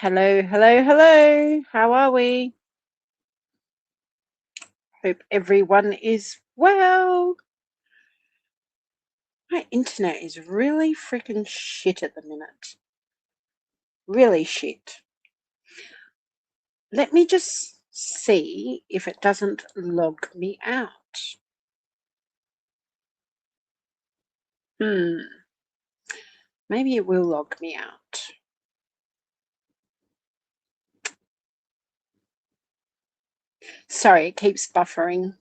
Hello, hello, hello. How are we? Hope everyone is well. My internet is really freaking shit at the minute. Really shit. Let me just see if it doesn't log me out. Hmm, maybe it will log me out. Sorry, it keeps buffering.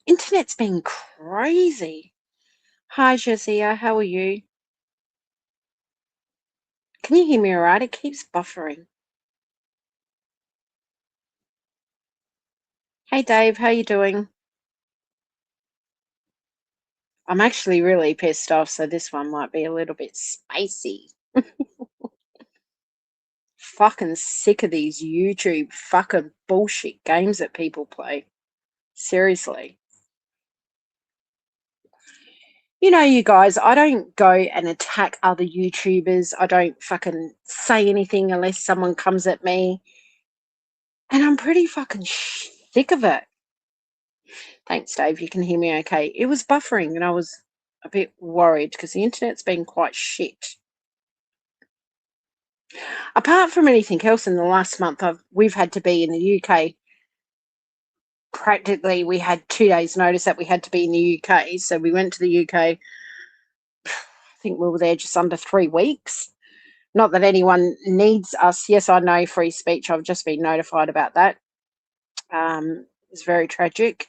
Internet's been crazy. Hi, Josiah, how are you? Can you hear me all right? It keeps buffering. Hey, Dave, how you doing? I'm actually really pissed off, so this one might be a little bit spicy. Fucking sick of these YouTube fucking bullshit games that people play. Seriously. You guys, I don't go and attack other YouTubers. I don't fucking say anything unless someone comes at me. And I'm pretty fucking sick of it. Thanks, Dave. You can hear me okay. It was buffering and I was a bit worried because the internet's been quite shit. Apart from anything else in the last month, we've had to be in the UK. Practically, we had 2 days' notice that we had to be in the UK. So we went to the UK. I think we were there just under 3 weeks. Not that anyone needs us. Yes, I know free speech. I've just been notified about that. It's very tragic.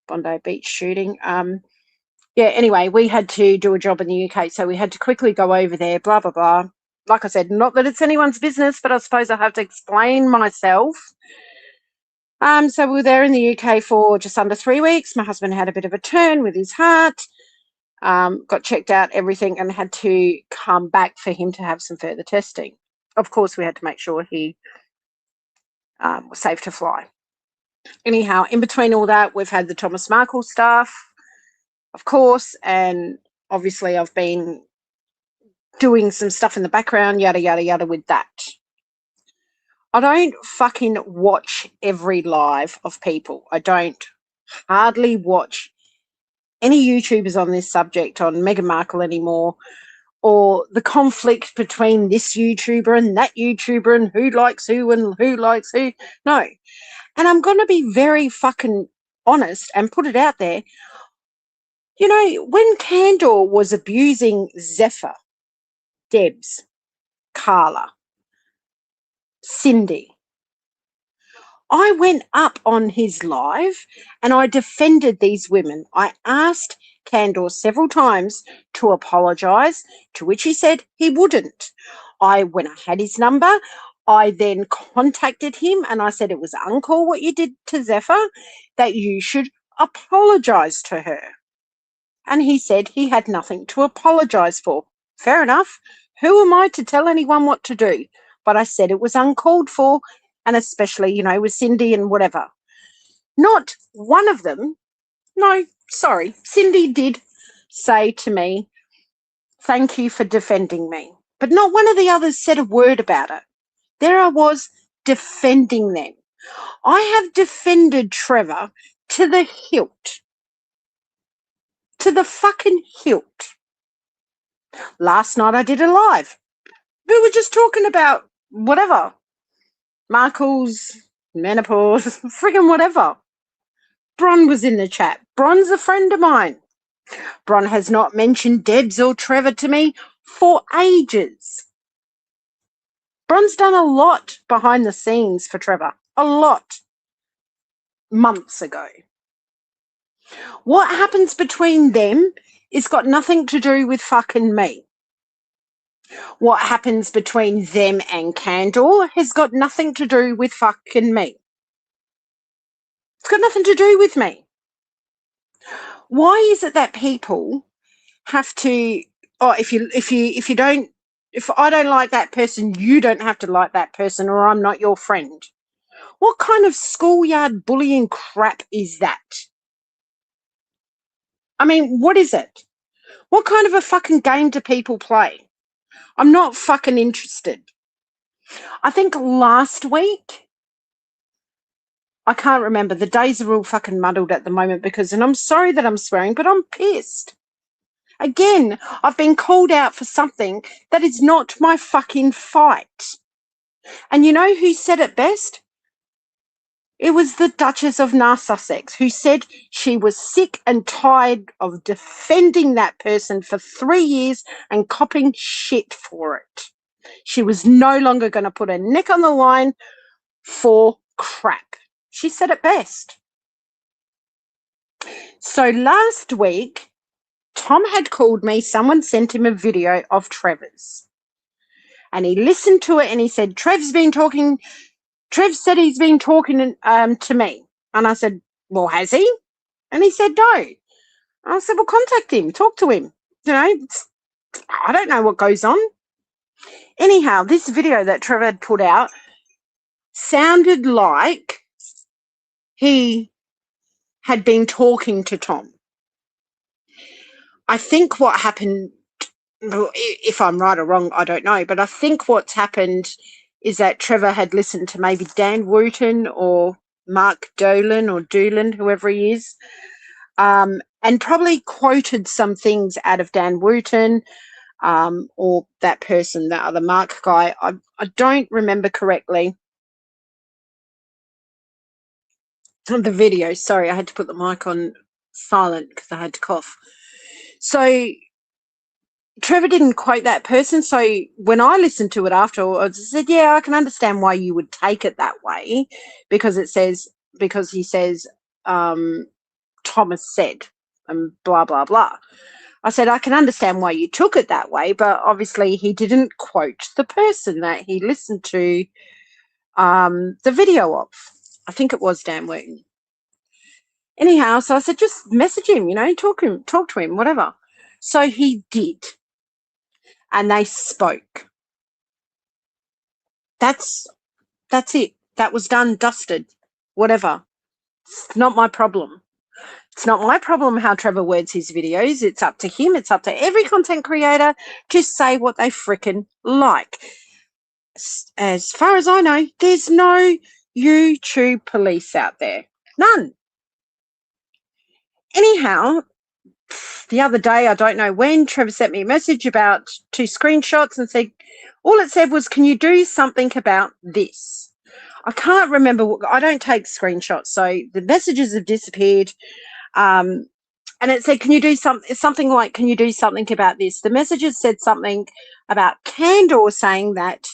Bondi Beach shooting. Yeah, anyway, we had to do a job in the UK. So we had to quickly go over there, blah, blah, blah. Like I said, not that it's anyone's business, but I suppose I have to explain myself. So we were there in the UK for just under 3 weeks. My husband had a bit of a turn with his heart, got checked out, everything, and had to come back for him to have some further testing. Of course, we had to make sure he was safe to fly. Anyhow, in between all that, we've had the Thomas Markle stuff, of course, and obviously I've been doing some stuff in the background, yada, yada, yada, with that. I don't fucking watch every live of people. I don't hardly watch any YouTubers on this subject on Meghan Markle anymore, or the conflict between this YouTuber and that YouTuber and who likes who and who likes who. No. And I'm going to be very fucking honest and put it out there. When Candor was abusing Zephyr, Debs, Carla, Cindy, I went up on his live and I defended these women. I asked Candor several times to apologise, to which he said he wouldn't. When I had his number, I then contacted him and I said it was uncool what you did to Zephyr, that you should apologise to her. And he said he had nothing to apologise for. Fair enough. Who am I to tell anyone what to do? But I said it was uncalled for, and especially, with Cindy and whatever. Not one of them, no, sorry, Cindy did say to me, thank you for defending me. But not one of the others said a word about it. There I was defending them. I have defended Trevor to the hilt. To the fucking hilt. Last night I did a live. We were just talking about whatever. Markle's, menopause, friggin' whatever. Bron was in the chat. Bron's a friend of mine. Bron has not mentioned Debs or Trevor to me for ages. Bron's done a lot behind the scenes for Trevor. A lot. Months ago. What happens between them is got nothing to do with fucking me. What happens between them and Candor has got nothing to do with fucking me. It's got nothing to do with me. Why is it that people have to, if I don't like that person, you don't have to like that person, or I'm not your friend? What kind of schoolyard bullying crap is that? I mean, what is it? What kind of a fucking game do people play? I'm not fucking interested. I think last week, I can't remember. The days are all fucking muddled at the moment because, and I'm sorry that I'm swearing, but I'm pissed. Again, I've been called out for something that is not my fucking fight. And you know who said it best? It was the Duchess of Sussex, who said she was sick and tired of defending that person for 3 years and copping shit for it. She was no longer going to put her neck on the line for crap. She said it best. So last week, Tom had called me. Someone sent him a video of Trevor's. And he listened to it and he said, Trev said he's been talking to me. And I said, well, has he? And he said, no. I said, well, contact him, talk to him. You know, I don't know what goes on. Anyhow, this video that Trevor had put out sounded like he had been talking to Tom. I think what happened, if I'm right or wrong, I don't know, but I think what's happened is that Trevor had listened to maybe Dan Wooten or Mark Dolan or Doolan, whoever he is, and probably quoted some things out of Dan Wooten or that person, that other Mark guy. I don't remember correctly. The video, sorry, I had to put the mic on silent because I had to cough. So Trevor didn't quote that person. So when I listened to it afterwards, I said, yeah, I can understand why you would take it that way, because he says, Thomas said, and blah, blah, blah. I said, I can understand why you took it that way, but obviously he didn't quote the person that he listened to the video of. I think it was Dan Wooten. Anyhow, so I said, just message him, talk to him, whatever. So he did. And they spoke. That's it. That was done, dusted, whatever. It's not my problem. It's not my problem how Trevor words his videos. It's up to him. It's up to every content creator to say what they frickin' like. As far as I know, there's no YouTube police out there. None. Anyhow, the other day, I don't know when, Trevor sent me a message about 2 screenshots and said, all it said was, can you do something about this? I can't remember. I don't take screenshots, so the messages have disappeared. And it said, can you do something like, can you do something about this? The messages said something about Candor saying that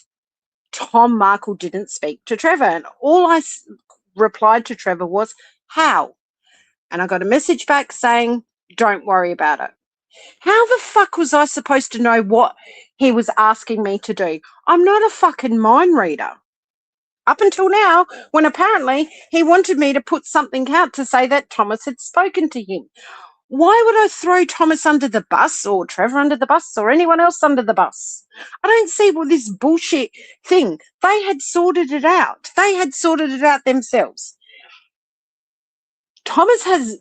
Tom Markle didn't speak to Trevor. And all I replied to Trevor was, how? And I got a message back saying, don't worry about it. How the fuck was I supposed to know what he was asking me to do? I'm not a fucking mind reader. Up until now, when apparently he wanted me to put something out to say that Thomas had spoken to him. Why would I throw Thomas under the bus, or Trevor under the bus, or anyone else under the bus? I don't see this bullshit thing. They had sorted it out. They had sorted it out themselves. Thomas has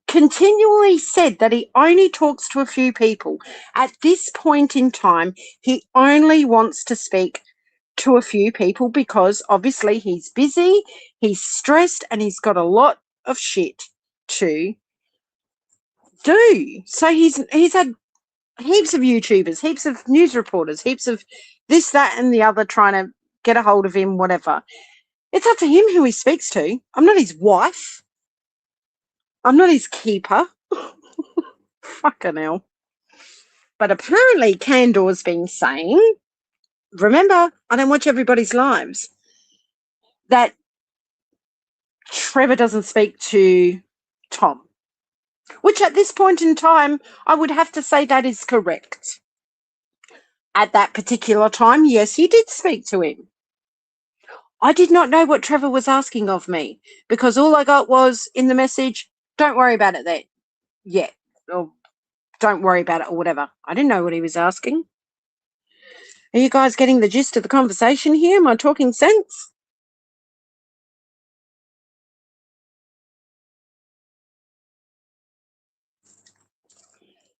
continually said that he only talks to a few people. At this point in time, he only wants to speak to a few people because obviously he's busy, he's stressed, and he's got a lot of shit to do. So he's had heaps of YouTubers, heaps of news reporters, heaps of this, that, and the other trying to get a hold of him, whatever. It's up to him who he speaks to. I'm not his wife. I'm not his keeper. Fucking hell. But apparently Candor's been saying, remember, I don't watch everybody's lives, that Trevor doesn't speak to Tom. Which at this point in time, I would have to say that is correct. At that particular time, yes, he did speak to him. I did not know what Trevor was asking of me because all I got was in the message, don't worry about it yet, or don't worry about it, or whatever. I didn't know what he was asking. Are you guys getting the gist of the conversation here? Am I talking sense?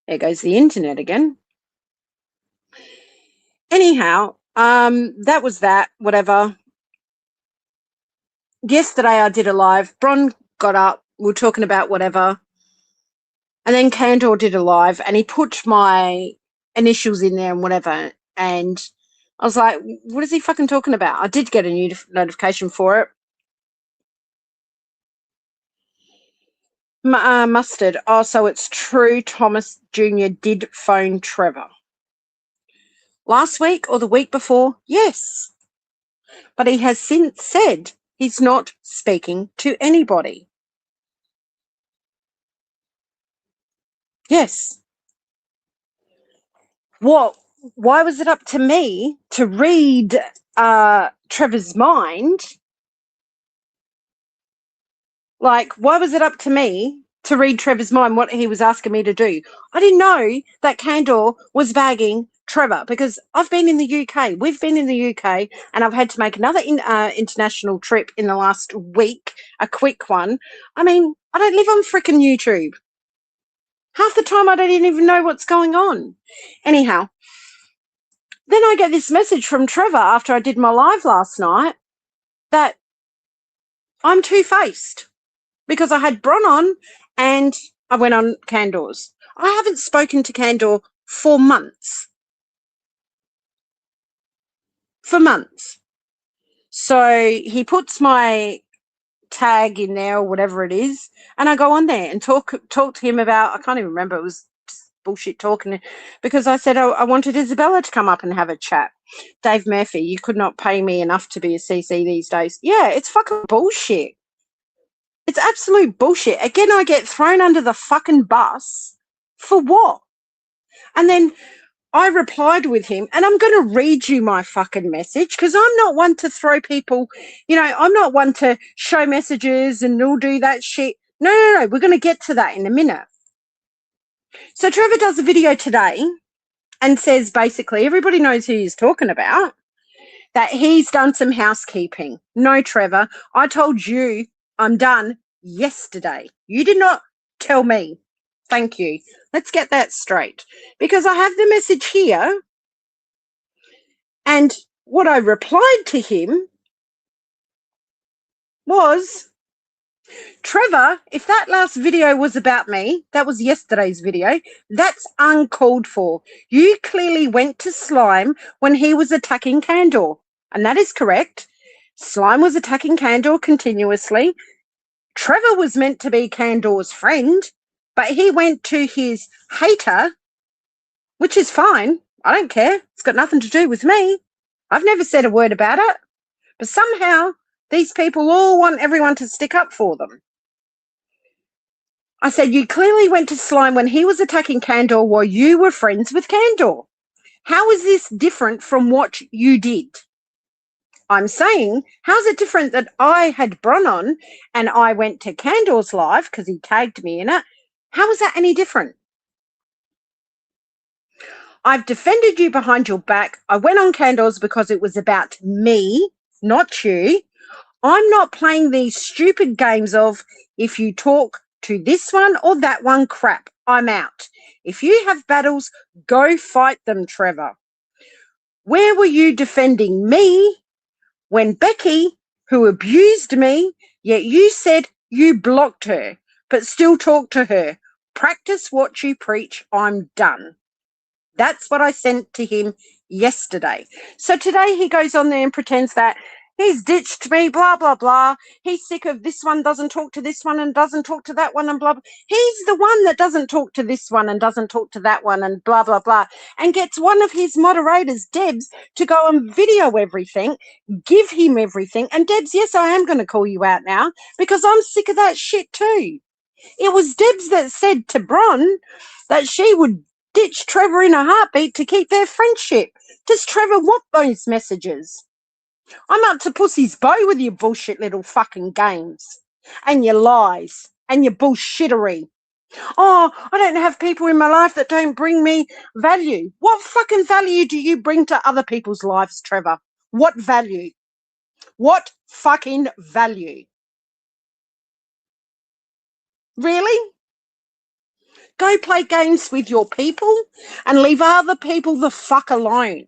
There goes the internet again. Anyhow, that was that, whatever. Yesterday I did a live. Bron got up. We were talking about whatever. And then Candor did a live and he put my initials in there and whatever. And I was like, what is he fucking talking about? I did get a new notification for it. Mustard. Oh, so it's true Thomas Jr. did phone Trevor. Last week or the week before? Yes. But he has since said he's not speaking to anybody. Yes. Well, why was it up to me to read Trevor's mind? Like, why was it up to me to read Trevor's mind, what he was asking me to do? I didn't know that Candor was bagging Trevor because I've been in the UK. We've been in the UK and I've had to make another international trip in the last week, a quick one. I mean, I don't live on frickin' YouTube. Half the time I don't even know what's going on. Anyhow, then I get this message from Trevor after I did my live last night that I'm two-faced because I had Bron on and I went on Candor's. I haven't spoken to Candor for months. For months. So he puts my tag in there or whatever it is, and I go on there and talk to him about, I can't even remember, it was bullshit talking, because I said I wanted Isabella to come up and have a chat. Dave Murphy, you could not pay me enough to be a CC these days. Yeah, it's fucking bullshit. It's absolute bullshit. Again, I get thrown under the fucking bus for what? And then I replied with him, and I'm going to read you my fucking message because I'm not one to throw people, I'm not one to show messages and all do that shit. No. We're going to get to that in a minute. So Trevor does a video today and says basically everybody knows who he's talking about, that he's done some housekeeping. No, Trevor, I told you I'm done yesterday. You did not tell me. Thank you. Let's get that straight. Because I have the message here, and what I replied to him was, Trevor, if that last video was about me, that was yesterday's video, that's uncalled for. You clearly went to Slime when he was attacking Candor. And that is correct. Slime was attacking Candor continuously. Trevor was meant to be Candor's friend, but he went to his hater, which is fine. I don't care. It's got nothing to do with me. I've never said a word about it. But somehow these people all want everyone to stick up for them. I said, you clearly went to Slime when he was attacking Candor while you were friends with Candor. How is this different from what you did? I'm saying, how's it different that I had Bron on and I went to Candor's live because he tagged me in it? How is that any different? I've defended you behind your back. I went on Candor's because it was about me, not you. I'm not playing these stupid games of if you talk to this one or that one crap, I'm out. If you have battles, go fight them, Trevor. Where were you defending me when Becky, who abused me, yet you said you blocked her, but still talk to her? Practice what you preach. I'm done. That's what I sent to him yesterday. So today he goes on there and pretends that he's ditched me, blah, blah, blah. He's sick of this one doesn't talk to this one and doesn't talk to that one and blah, blah. He's the one that doesn't talk to this one and doesn't talk to that one and blah, blah, blah. And gets one of his moderators, Debs, to go and video everything, give him everything. And Debs, yes, I am going to call you out now because I'm sick of that shit too. It was Debs that said to Bron that she would ditch Trevor in a heartbeat to keep their friendship. Does Trevor want those messages? I'm up to pussy's bow with your bullshit little fucking games and your lies and your bullshittery. Oh, I don't have people in my life that don't bring me value. What fucking value do you bring to other people's lives, Trevor? What value? What fucking value? Really? Go play games with your people and leave other people the fuck alone.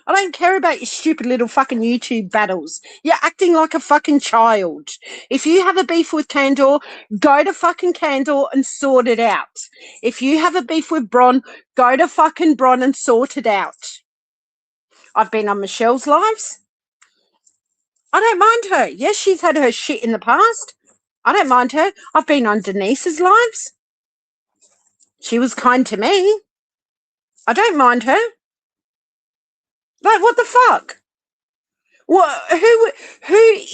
I don't care about your stupid little fucking YouTube battles. You're acting like a fucking child. If you have a beef with Candor, go to fucking Candor and sort it out. If you have a beef with Bron, go to fucking Bron and sort it out. I've been on Michelle's lives. I don't mind her. Yes, she's had her shit in the past. I don't mind her. I've been on Denise's lives. She was kind to me. I don't mind her. Like, what the fuck? Well, who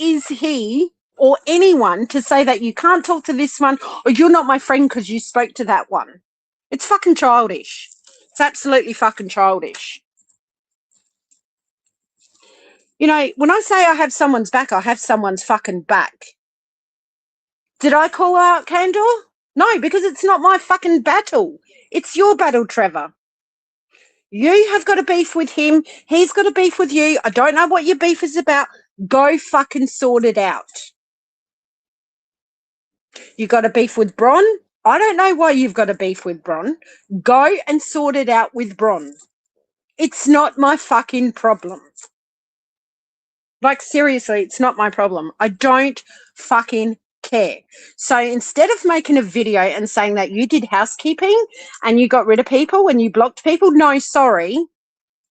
is he or anyone to say that you can't talk to this one or you're not my friend because you spoke to that one? It's fucking childish. It's absolutely fucking childish. You know, when I say I have someone's back, I have someone's fucking back. Did I call out Candor? No, because it's not my fucking battle. It's your battle, Trevor. You have got a beef with him. He's got a beef with you. I don't know what your beef is about. Go fucking sort it out. You got a beef with Bron? I don't know why you've got a beef with Bron. Go and sort it out with Bron. It's not my fucking problem. Like, seriously, it's not my problem. I don't fucking care. So instead of making a video and saying that you did housekeeping and you got rid of people and you blocked people, no, sorry.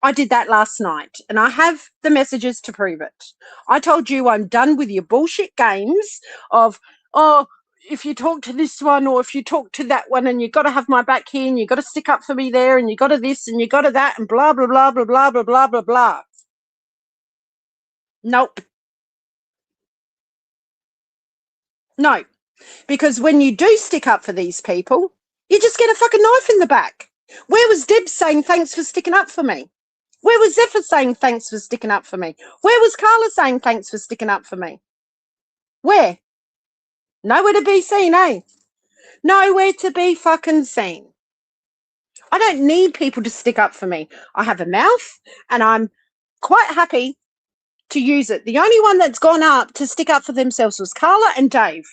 I did that last night and I have the messages to prove it. I told you I'm done with your bullshit games of, oh, if you talk to this one or if you talk to that one and you got to have my back here and you got to stick up for me there and you got to this and you got to that and blah, blah, blah, blah, blah, blah, blah, blah, blah. Nope. No, because when you do stick up for these people, you just get a fucking knife in the back. Where was Deb saying thanks for sticking up for me? Where was Zephyr saying thanks for sticking up for me? Where was Carla saying thanks for sticking up for me? Where? Nowhere to be seen, eh? Nowhere to be fucking seen. I don't need people to stick up for me. I have a mouth and I'm quite happy to use it. The only one that's gone up to stick up for themselves was Carla and Dave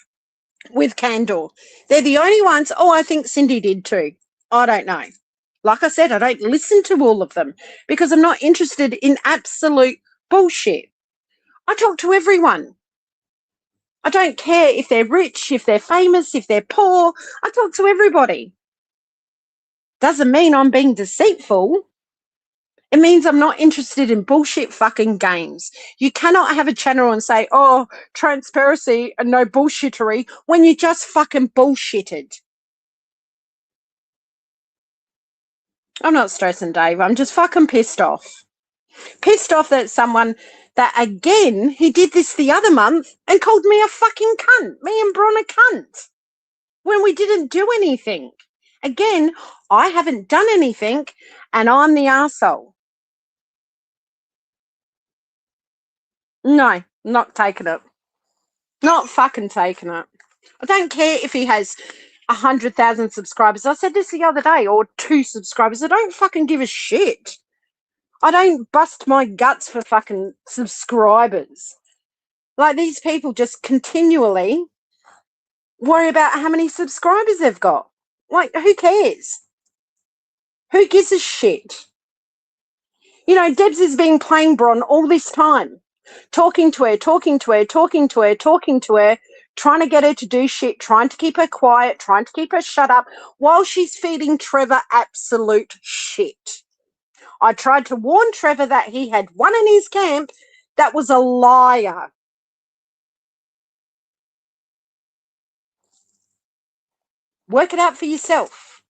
with Candor. They're the only ones. Oh, I think Cindy did too. I don't know. Like I said, I don't listen to all of them because I'm not interested in absolute bullshit. I talk to everyone. I don't care if they're rich, if they're famous, if they're poor. I talk to everybody. Doesn't mean I'm being deceitful. It means I'm not interested in bullshit fucking games. You cannot have a channel and say, oh, transparency and no bullshittery when you just fucking bullshitted. I'm not stressing, Dave. I'm just fucking pissed off. Pissed off that someone that, again, he did this the other month and called me a fucking cunt. Me and Bron a cunt. When we didn't do anything. Again, I haven't done anything and I'm the arsehole. No, not taking it. Not fucking taking it. I don't care if he has 100,000 subscribers. I said this the other day, or 2 subscribers. I don't fucking give a shit. I don't bust my guts for fucking subscribers. Like, these people just continually worry about how many subscribers they've got. Like, who cares? Who gives a shit? You know, Debs has been playing Bron all this time. Talking to her, trying to get her to do shit, trying to keep her quiet, trying to keep her shut up, while she's feeding Trevor absolute shit. I tried to warn Trevor that he had one in his camp that was a liar. Work it out for yourself.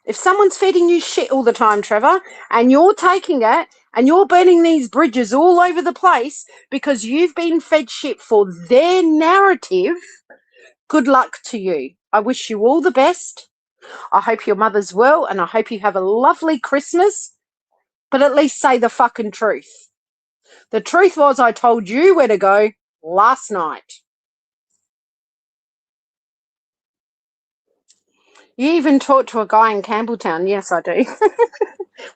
If someone's feeding you shit all the time, Trevor, and you're taking it and you're burning these bridges all over the place because you've been fed shit for their narrative, good luck to you. I wish you all the best. I hope your mother's well and I hope you have a lovely Christmas, but at least say the fucking truth. The truth was I told you where to go last night. You even talked to a guy in Campbelltown. Yes, I do.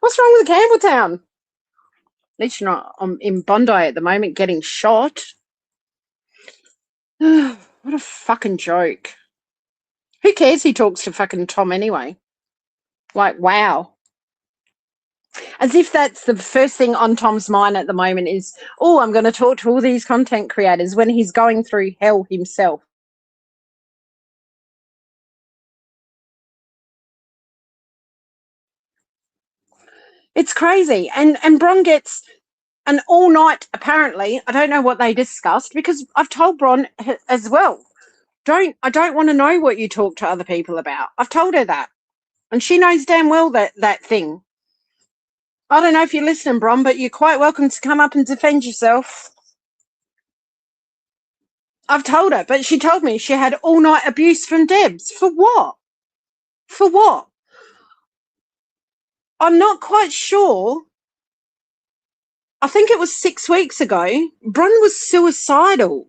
What's wrong with Campbelltown? At least you're not in Bondi at the moment getting shot. What a fucking joke. Who cares he talks to fucking Tom anyway? Like, wow. As if that's the first thing on Tom's mind at the moment is, oh, I'm going to talk to all these content creators when he's going through hell himself. It's crazy. And Bron gets an all-night, apparently, I don't know what they discussed, because I've told Bron as well, I don't want to know what you talk to other people about. I've told her that. And she knows damn well that thing. I don't know if you're listening, Bron, but you're quite welcome to come up and defend yourself. I've told her, but she told me she had all-night abuse from Debs. For what? For what? I'm not quite sure. I think it was 6 weeks ago. Bron was suicidal.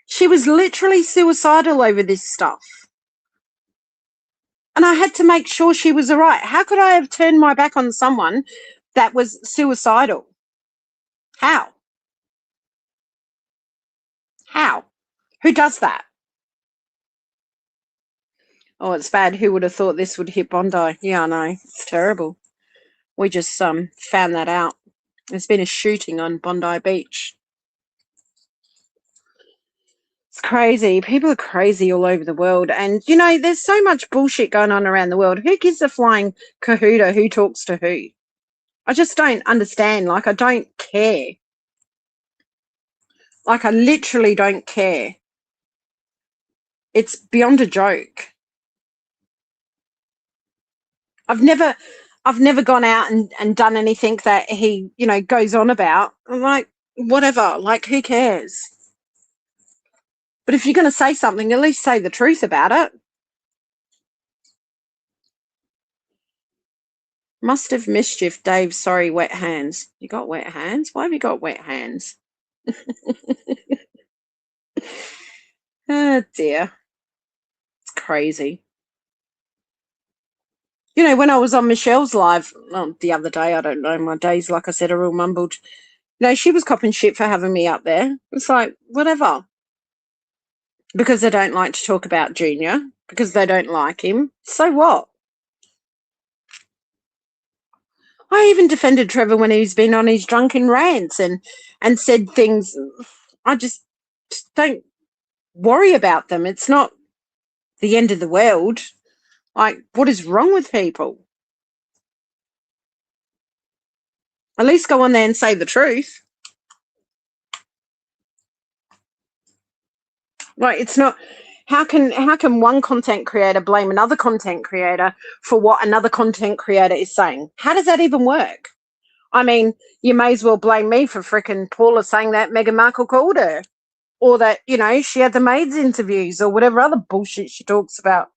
She was literally suicidal over this stuff. And I had to make sure she was all right. How could I have turned my back on someone that was suicidal? How? How? Who does that? Oh, it's bad. Who would have thought this would hit Bondi? Yeah, I know. It's terrible. We just found that out. There's been a shooting on Bondi Beach. It's crazy. People are crazy all over the world. And, you know, there's so much bullshit going on around the world. Who gives a flying kahuna who talks to who? I just don't understand. Like, I don't care. Like, I literally don't care. It's beyond a joke. I've never gone out and done anything that he, you know, goes on about. I'm like, whatever. Like, who cares? But if you're going to say something, at least say the truth about it. Must have mischief, Dave. Sorry, wet hands. You got wet hands? Why have you got wet hands? Oh, dear. It's crazy. You know, when I was on Michelle's live the other day, I don't know, my days, like I said, are all mumbled. You know, she was copping shit for having me up there. It's like, whatever. Because they don't like to talk about Junior, because they don't like him. So what? I even defended Trevor when he's been on his drunken rants and said things. I just don't worry about them. It's not the end of the world. Like, what is wrong with people? At least go on there and say the truth. Like, it's not. How can one content creator blame another content creator for what another content creator is saying? How does that even work? I mean, you may as well blame me for frickin' Paula saying that Meghan Markle called her, or that, you know, she had the maids interviews, or whatever other bullshit she talks about.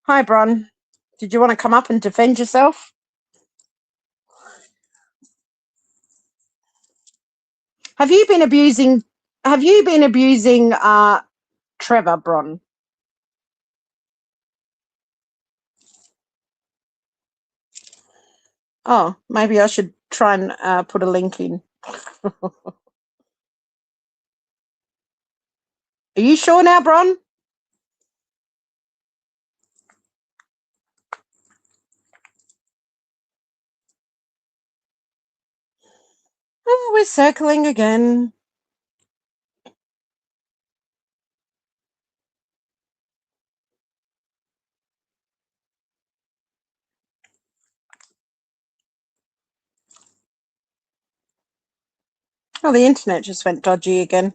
Hi, Bron. Did you want to come up and defend yourself? Have you been abusing Trevor, Bron? Oh, maybe I should try and put a link in. Are you sure now, Bron? Oh, we're circling again. Oh, the internet just went dodgy again.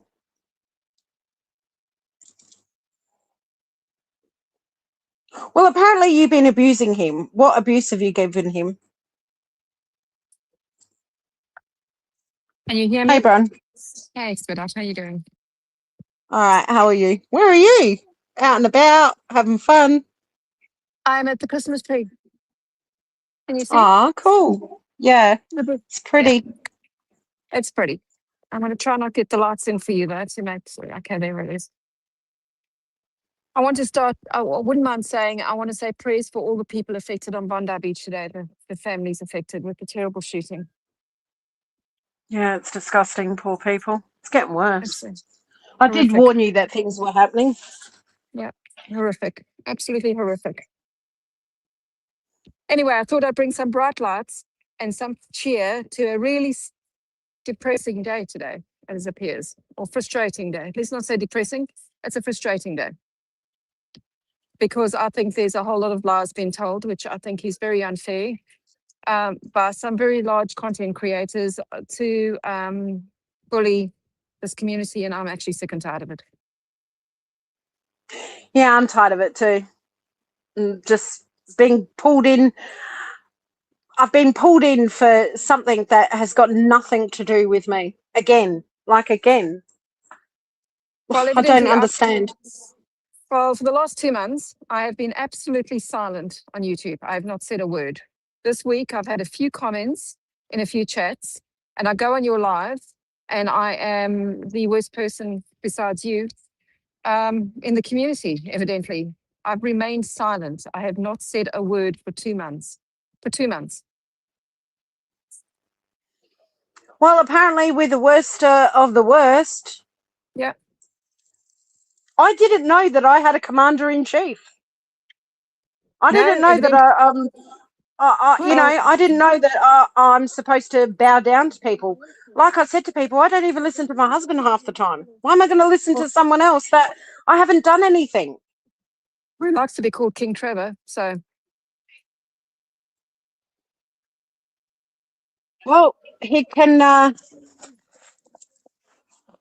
Well, apparently you've been abusing him. What abuse have you given him? Can you hear me? Hey, Bron. Hey, sweetheart. How you doing? All right, how are you? Where are you? Out and about, having fun? I'm at the Christmas tree. Can you see? Oh, cool. Yeah, it's pretty. Yeah, it's pretty. I'm going to try not get the lights in for you, though, to make sure. Okay, there it is. I want to start, I wouldn't mind saying, I want to say prayers for all the people affected on Bondi Beach today, the families affected with the terrible shooting. Yeah, it's disgusting, poor people. It's getting worse. Absolutely. I did warn you that things were happening. Yeah, horrific. Absolutely horrific. Anyway, I thought I'd bring some bright lights and some cheer to a really depressing day today, as it appears, or frustrating day. Let's not say depressing. It's a frustrating day. Because I think there's a whole lot of lies being told, which I think is very unfair by some very large content creators to bully this community, and I'm actually sick and tired of it. Yeah, I'm tired of it too. Just being pulled in. I've been pulled in for something that has got nothing to do with me. Again. Well, I don't understand. Well, for the last 2 months, I have been absolutely silent on YouTube. I have not said a word. This week, I've had a few comments in a few chats, and I go on your live, and I am the worst person besides you in the community, evidently. I've remained silent. I have not said a word for 2 months. Well, apparently we're the worst of the worst. Yeah. I didn't know that I had a commander-in-chief. I didn't know that I didn't know that I'm supposed to bow down to people. Like I said to people, I don't even listen to my husband half the time. Why am I going to listen to someone else that I haven't done anything? He likes to be called King Trevor, so. Well, he can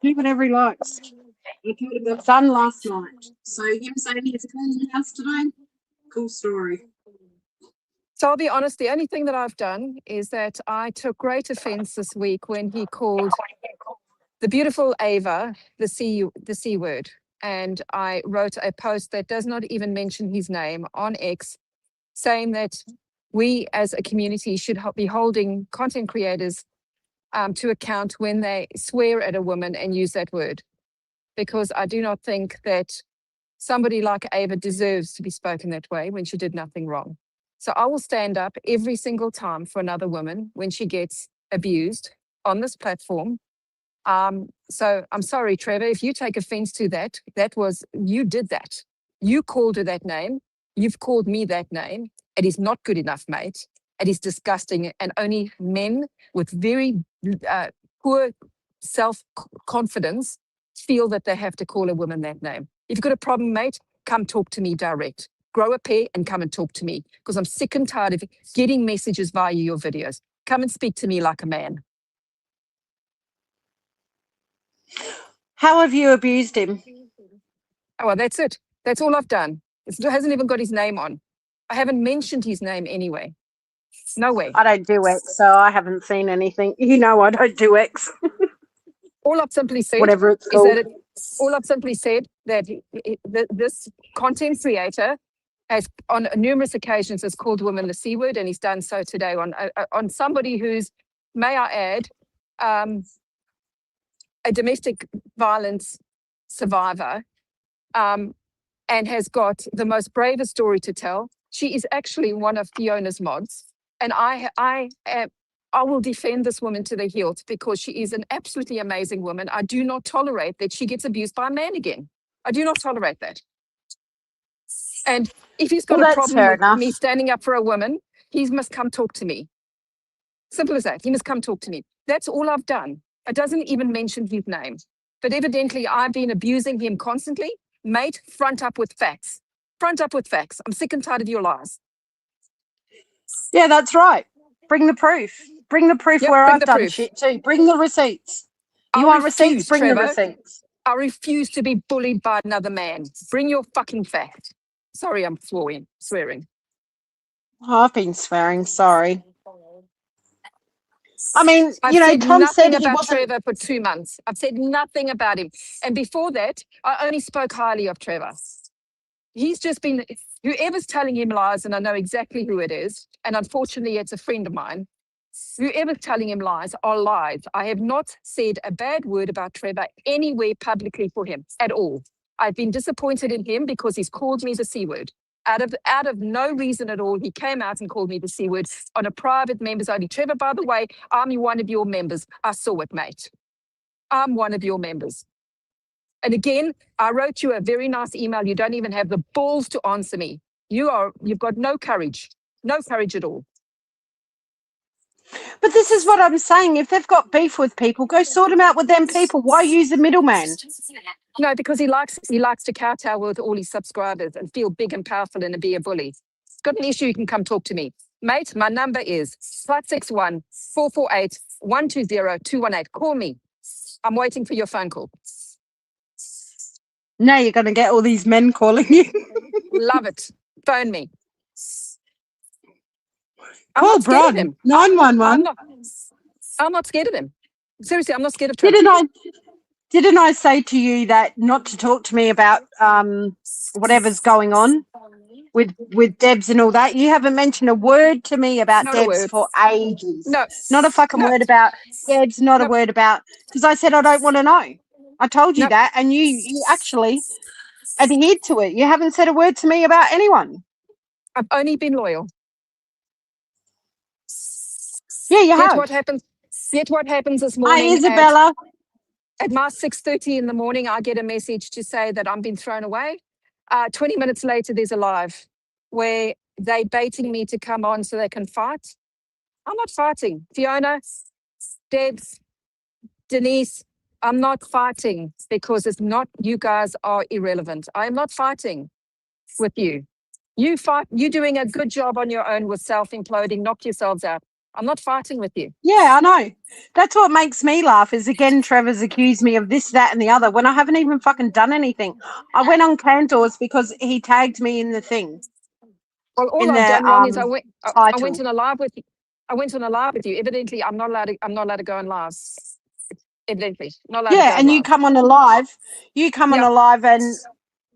do whatever he likes. I told him it done last night. So him saying he has a cleaning house today, cool story. So I'll be honest, the only thing that I've done is that I took great offense this week when he called the beautiful Ava the C word. And I wrote a post that does not even mention his name on X, saying that we as a community should be holding content creators to account when they swear at a woman and use that word. Because I do not think that somebody like Ava deserves to be spoken that way when she did nothing wrong. So I will stand up every single time for another woman when she gets abused on this platform. So I'm sorry, Trevor, if you take offense to that, you did that. You called her that name. You've called me that name. It is not good enough, mate. It is disgusting. And only men with very poor self-confidence feel that they have to call a woman that name. If you've got a problem, mate, come talk to me direct. Grow a pair and come and talk to me, because I'm sick and tired of getting messages via your videos. Come and speak to me like a man. How have you abused him? Oh, well, that's it. That's all I've done. It hasn't even got his name on. I haven't mentioned his name anyway. No way. I don't do X, so I haven't seen anything. You know I don't do X. All I've simply said Whatever it's called. This content creator has on numerous occasions has called women the C word, and he's done so today on somebody who's, may I add, a domestic violence survivor, and has got the most bravest story to tell. She is actually one of Fiona's mods, and I will defend this woman to the hilt because she is an absolutely amazing woman. I do not tolerate that she gets abused by a man again. I do not tolerate that. And if he's got a problem with me standing up for a woman, he must come talk to me. Simple as that. He must come talk to me. That's all I've done. It doesn't even mention his name. But evidently, I've been abusing him constantly. Mate, front up with facts. Front up with facts. I'm sick and tired of your lies. Yeah, that's right. Bring the proof. Bring the proof where I've done shit too. Bring the receipts. You want receipts? Bring the receipts. I refuse to be bullied by another man. Bring your fucking fact. Sorry, I'm swearing. Oh, I've been swearing. Sorry. I mean, Tom said he wasn't. Trevor for 2 months. I've said nothing about him. And before that, I only spoke highly of Trevor. He's just been, whoever's telling him lies, and I know exactly who it is, and unfortunately it's a friend of mine, whoever's telling him lies are lies. I have not said a bad word about Trevor anywhere publicly for him at all. I've been disappointed in him because he's called me the C word. Out of no reason at all, he came out and called me the C word on a private members only. Trevor, by the way, I'm one of your members. I saw it, mate. I'm one of your members. And again, I wrote you a very nice email. You don't even have the balls to answer me. You've got no courage. No courage at all. But this is what I'm saying. If they've got beef with people, go sort them out with them people. Why use a middleman? No, because he likes to kowtow with all his subscribers and feel big and powerful and be a bully. Got an issue, you can come talk to me. Mate, my number is +61 448 120 218. Call me. I'm waiting for your phone call. Now you're going to get all these men calling you. Love it. Phone me. I'm Call not scared of Bron. him. 911. I'm not scared of him. Seriously, I'm not scared of Trump. Didn't I say to you that not to talk to me about whatever's going on with Debs and all that? You haven't mentioned a word to me about Not a Debs word. for ages. No. Not a fucking No. word about Debs, not a No. word about, because I said I don't want to know. I told you No. that, and you actually adhered to it. You haven't said a word to me about anyone. I've only been loyal. Yeah, you Yet have. what happens this Hi, morning Isabella. at my 6:30 in the morning, I get a message to say that I'm being thrown away. 20 minutes later, there's a live where they baiting me to come on so they can fight. I'm not fighting. Fiona, Debs, Denise, I'm not fighting because it's not, you guys are irrelevant. I'm not fighting with you. You're doing a good job on your own with self-imploding, knock yourselves out. I'm not fighting with you. Yeah, I know. That's what makes me laugh is, again, Trevor's accused me of this, that, and the other when I haven't even fucking done anything. I went on Cantor's because he tagged me in the thing. Well, all In I've the done wrong is I title. went on a live with you. I went on a live with you. Evidently, I'm not allowed to go on live. Evidently, not allowed to go Yeah, on and you live. come on a live. You come on Yeah. a live, and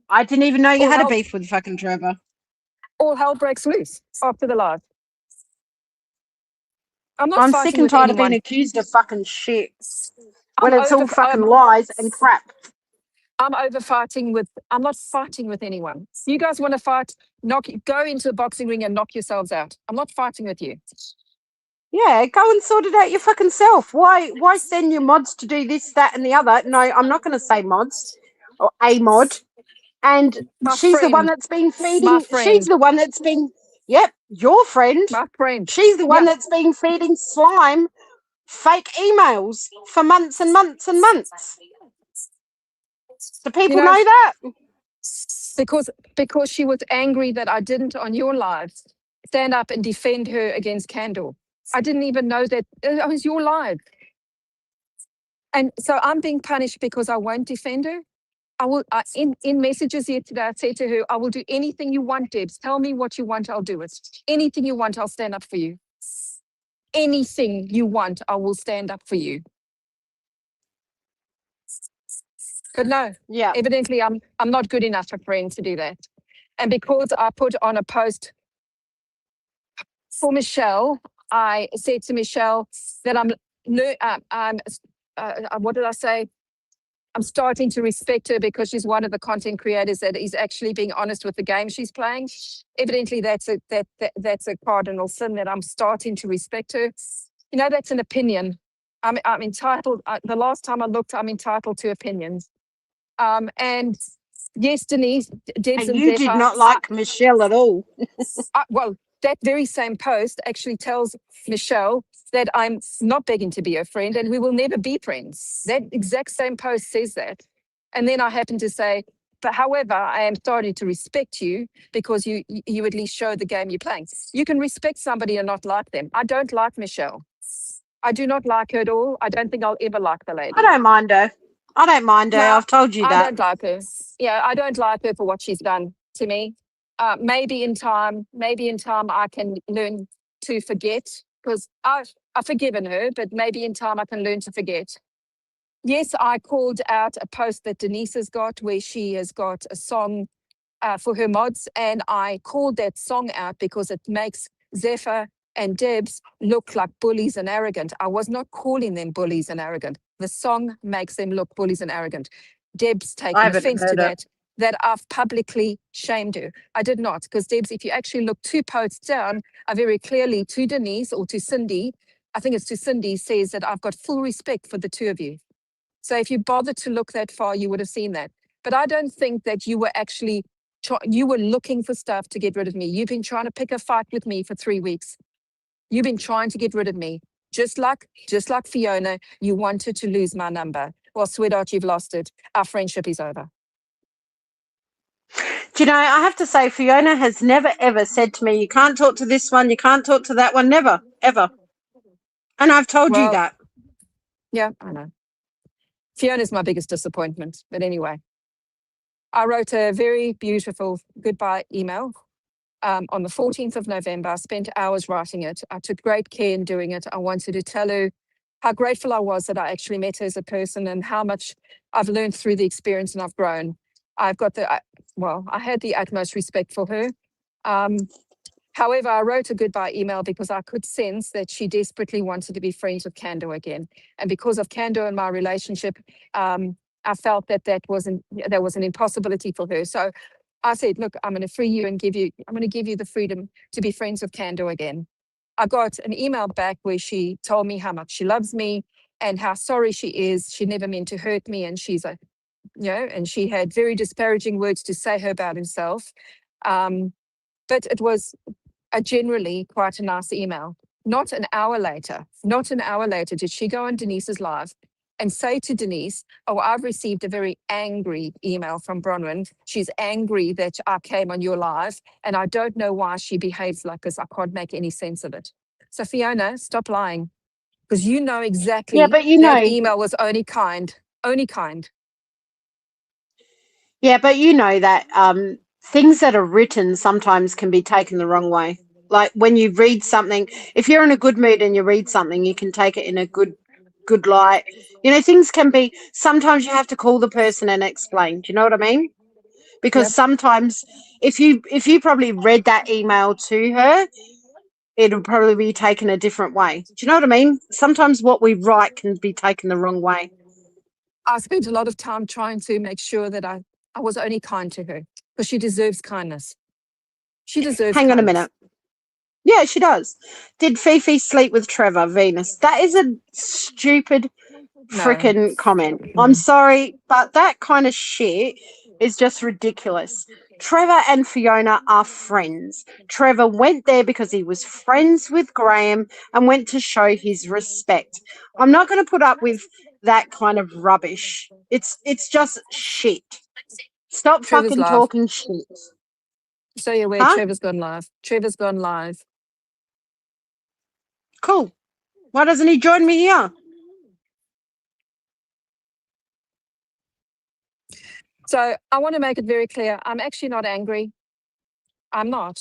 I didn't even know you All had a hell- beef with fucking Trevor. All hell breaks loose after the live. I'm not I'm fighting sick and with tired of anyone. being accused of fucking shit I'm when it's all fucking lies and crap. I'm not fighting with anyone. You guys want to fight? Go into the boxing ring and knock yourselves out. I'm not fighting with you. Yeah, go and sort it out your fucking self. Why send your mods to do this, that, and the other? No, I'm not going to say mods or a mod. And she's the one that's been feeding. My friend. She's the one that's been. Yep, your friend. My friend. She's the one that's been feeding Slime fake emails for months and months and months. Do people know that? Because she was angry that I didn't on your live stand up and defend her against Candle. I didn't even know that it was your live. And so I'm being punished because I won't defend her. I will in messages here today, I said to her, I will do anything you want, Debs. Tell me what you want, I'll do it. Anything you want, I'll stand up for you. Anything you want, I will stand up for you. But no, Yeah. evidently I'm not good enough a friend to do that. And because I put on a post for Michelle, I said to Michelle that what did I say? I'm starting to respect her because she's one of the content creators that is actually being honest with the game she's playing. Evidently, that's a cardinal sin that I'm starting to respect her. You know, that's an opinion. I'm entitled. The last time I looked, I'm entitled to opinions. And yes, Denise, Debs and you did not like Michelle at all. Well, that very same post actually tells Michelle that I'm not begging to be her friend and we will never be friends. That exact same post says that. And then I happen to say, but however, I am starting to respect you because you at least show the game you're playing. You can respect somebody and not like them. I don't like Michelle. I do not like her at all. I don't think I'll ever like the lady. I don't mind her. No, I've told you that. I don't like her. Yeah, I don't like her for what she's done to me. Maybe in time I can learn to forget because I've forgiven her, but maybe in time I can learn to forget. Yes, I called out a post that Denise has got where she has got a song for her mods, and I called that song out because it makes Zephyr and Debs look like bullies and arrogant. I was not calling them bullies and arrogant. The song makes them look bullies and arrogant. Debs taken offense to that I've publicly shamed her. I did not, because Debs, if you actually look 2 posts down, I very clearly to Denise or to Cindy, I think it's to Cindy, says that I've got full respect for the two of you. So if you bothered to look that far, you would have seen that. But I don't think that you were actually You were looking for stuff to get rid of me. You've been trying to pick a fight with me for 3 weeks. You've been trying to get rid of me. Just like Fiona, you wanted to lose my number. Well, sweetheart, you've lost it. Our friendship is over. Do you know, I have to say, Fiona has never, ever said to me, you can't talk to this one, you can't talk to that one. Never, ever. And I've told you that. Yeah, I know. Fiona's my biggest disappointment. But anyway, I wrote a very beautiful goodbye email on the 14th of November. I spent hours writing it. I took great care in doing it. I wanted to tell her how grateful I was that I actually met her as a person and how much I've learned through the experience and I've grown. I had the utmost respect for her. However, I wrote a goodbye email because I could sense that she desperately wanted to be friends with Kando again. And because of Kando and my relationship, I felt that was an impossibility for her. So I said, look, I'm going to free you and I'm going to give you the freedom to be friends with Kando again. I got an email back where she told me how much she loves me and how sorry she is. She never meant to hurt me. And and she had very disparaging words to say her about herself. But it was generally quite a nice email. Not an hour later did she go on Denise's live and say to Denise, oh, I've received a very angry email from Bronwyn. She's angry that I came on your live and I don't know why she behaves like this. I can't make any sense of it. So Fiona, stop lying because you know exactly but that email was only kind. Yeah, but you know that things that are written sometimes can be taken the wrong way. Like when you read something, if you're in a good mood and you read something, you can take it in a good light. You know, things can be, sometimes you have to call the person and explain. Do you know what I mean? Because sometimes if you probably read that email to her, it'll probably be taken a different way. Do you know what I mean? Sometimes what we write can be taken the wrong way. I spent a lot of time trying to make sure that I was only kind to her because she deserves kindness. She deserves Hang kindness. on a minute. Yeah, she does. Did Fifi sleep with Trevor, Venus? That is a stupid freaking comment. I'm sorry, but that kind of shit is just ridiculous. Trevor and Fiona are friends. Trevor went there because he was friends with Graham and went to show his respect. I'm not going to put up with that kind of rubbish. It's just shit. Stop Trevor's fucking live. talking shit. So you're aware, Trevor's gone live. Trevor's gone live. Cool. Why doesn't he join me here? So I want to make it very clear. I'm actually not angry. I'm not.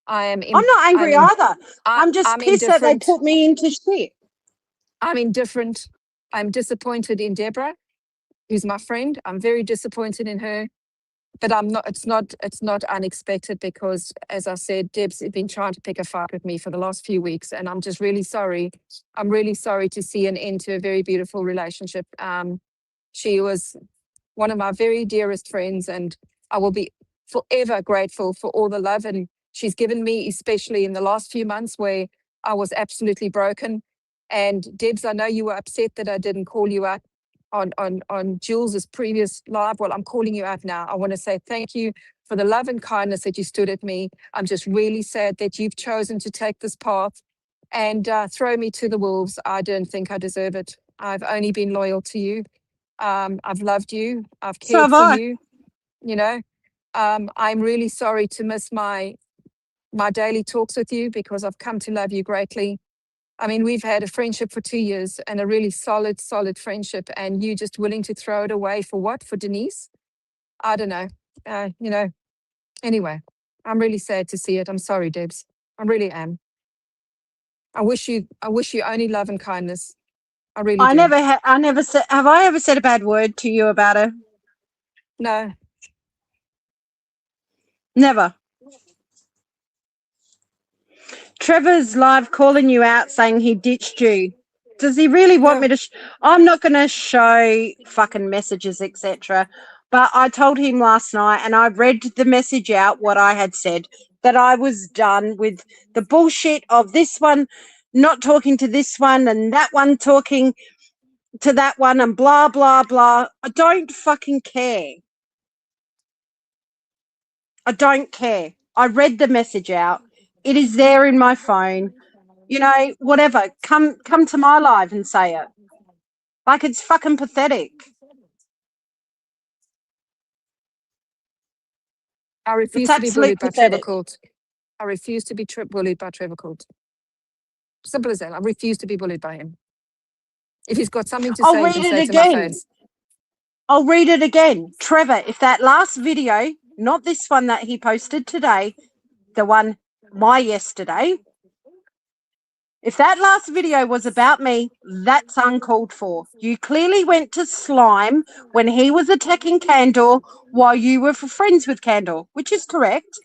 I'm not angry either. I'm just pissed that they put me into shit. I'm indifferent. I'm disappointed in Deborah, who's my friend. I'm very disappointed in her. But I'm not. It's not unexpected because, as I said, Deb's been trying to pick a fight with me for the last few weeks, and I'm just really sorry. I'm really sorry to see an end to a very beautiful relationship. She was one of my very dearest friends, and I will be forever grateful for all the love and she's given me, especially in the last few months where I was absolutely broken. And Debs, I know you were upset that I didn't call you out on Jules's previous live. Well, I'm calling you out now. I want to say thank you for the love and kindness that you stood at me. I'm just really sad that you've chosen to take this path and throw me to the wolves. I don't think I deserve it. I've only been loyal to you. I've loved you. I've cared for you. You know, I'm really sorry to miss my daily talks with you because I've come to love you greatly. I mean, we've had a friendship for 2 years and a really solid friendship, and you just willing to throw it away for what? For Denise? I don't know. Anyway, I'm really sad to see it. I'm sorry, Debs. I really am. I wish you only love and kindness. I really do. I never said, have I ever said a bad word to you about her? No. Never. Trevor's live calling you out saying he ditched you. Does he really want me to? I'm not going to show fucking messages, etc. But I told him last night and I read the message out, what I had said, that I was done with the bullshit of this one not talking to this one and that one talking to that one and blah, blah, blah. I don't fucking care. I don't care. I read the message out. It is there in my phone. You know, whatever. Come to my live and say it. Like, it's fucking pathetic. I refuse It's to be bullied absolute by Trevor pathetic. Court. I refuse to be bullied by Trevor Court. Simple as that. I refuse to be bullied by him. If he's got something to I'll say, he read can it say it to my again. face. I'll read it again. Trevor, if that last video, not this one that he posted today, the one yesterday, if that last video was about me, that's uncalled for. You clearly went to Slime when he was attacking Candor while you were friends with Candor, which is correct.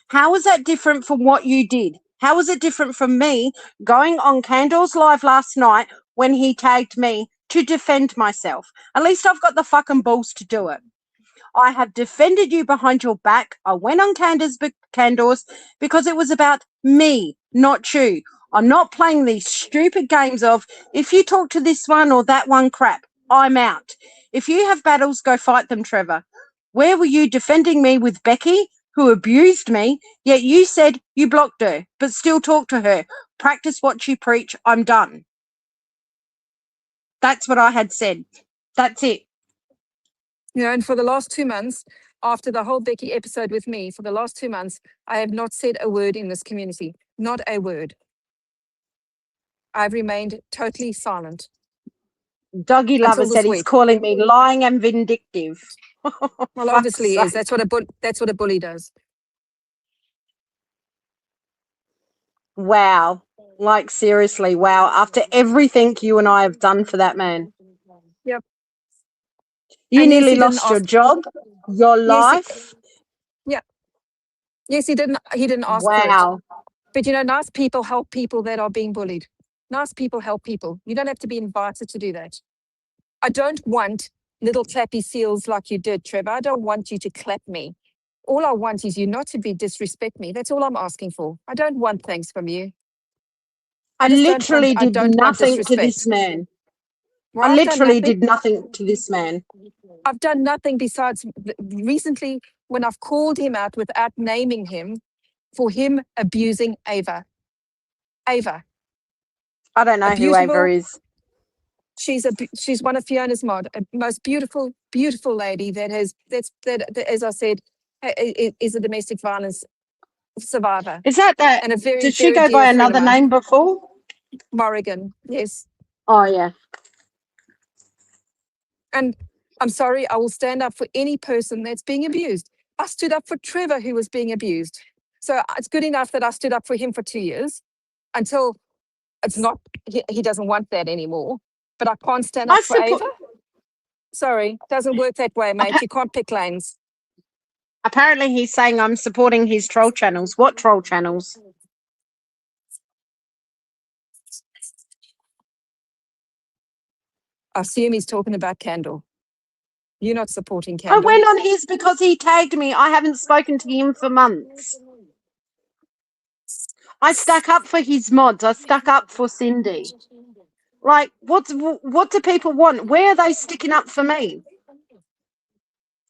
How is that different from what you did? How is it different from me going on Candor's live last night when he tagged me to defend myself? At least I've got the fucking balls to do it. I have defended you behind your back. I went on Candor's because it was about me, not you. I'm not playing these stupid games of, if you talk to this one or that one crap, I'm out. If you have battles, go fight them, Trevor. Where were you defending me with Becky, who abused me, yet you said you blocked her, but still talk to her? Practice what you preach. I'm done. That's what I had said. That's it. You know, and for the last 2 months, after the whole Becky episode with me, for the last 2 months, I have not said a word in this community. Not a word. I've remained totally silent. Doggy Lover Until this said he's week. calling me lying and vindictive. Well, obviously he is. That's what a bully does. Wow. Like, seriously, wow. After everything you and I have done for that man. Yep. You And yes, nearly he didn't lost your ask- job, your life. Yes, he didn't ask for it. Wow. But you know, nice people help people that are being bullied. Nice people help people. You don't have to be invited to do that. I don't want little clappy seals like you did, Trevor. I don't want you to clap me. All I want is you not to be disrespect me. That's all I'm asking for. I don't want thanks from you. I just literally I did don't want nothing to this disrespect. man. Well, I I've done literally nothing. did nothing to this man. I've done nothing besides recently when I've called him out without naming him for him abusing Ava. Ava. I don't know who Ava is. She's one of Fiona's mod, a most beautiful, beautiful lady that as I said, is a domestic violence survivor. Is that And a very, did she very go dear by friend of another mine. name before? Morrigan, yes. Oh, yeah. And I'm sorry, I will stand up for any person that's being abused. I stood up for Trevor, who was being abused. So it's good enough that I stood up for him for 2 years until it's not, he doesn't want that anymore. But I can't stand up for Ava. Sorry, doesn't work that way, mate. You can't pick lanes. Apparently he's saying I'm supporting his troll channels. What troll channels? I assume he's talking about Candle. You're not supporting I Candle. went on his because he tagged me. I haven't spoken to him for months. I stuck up for his mods. I stuck up for Cindy. Like, what do people want? Where are they sticking up for me?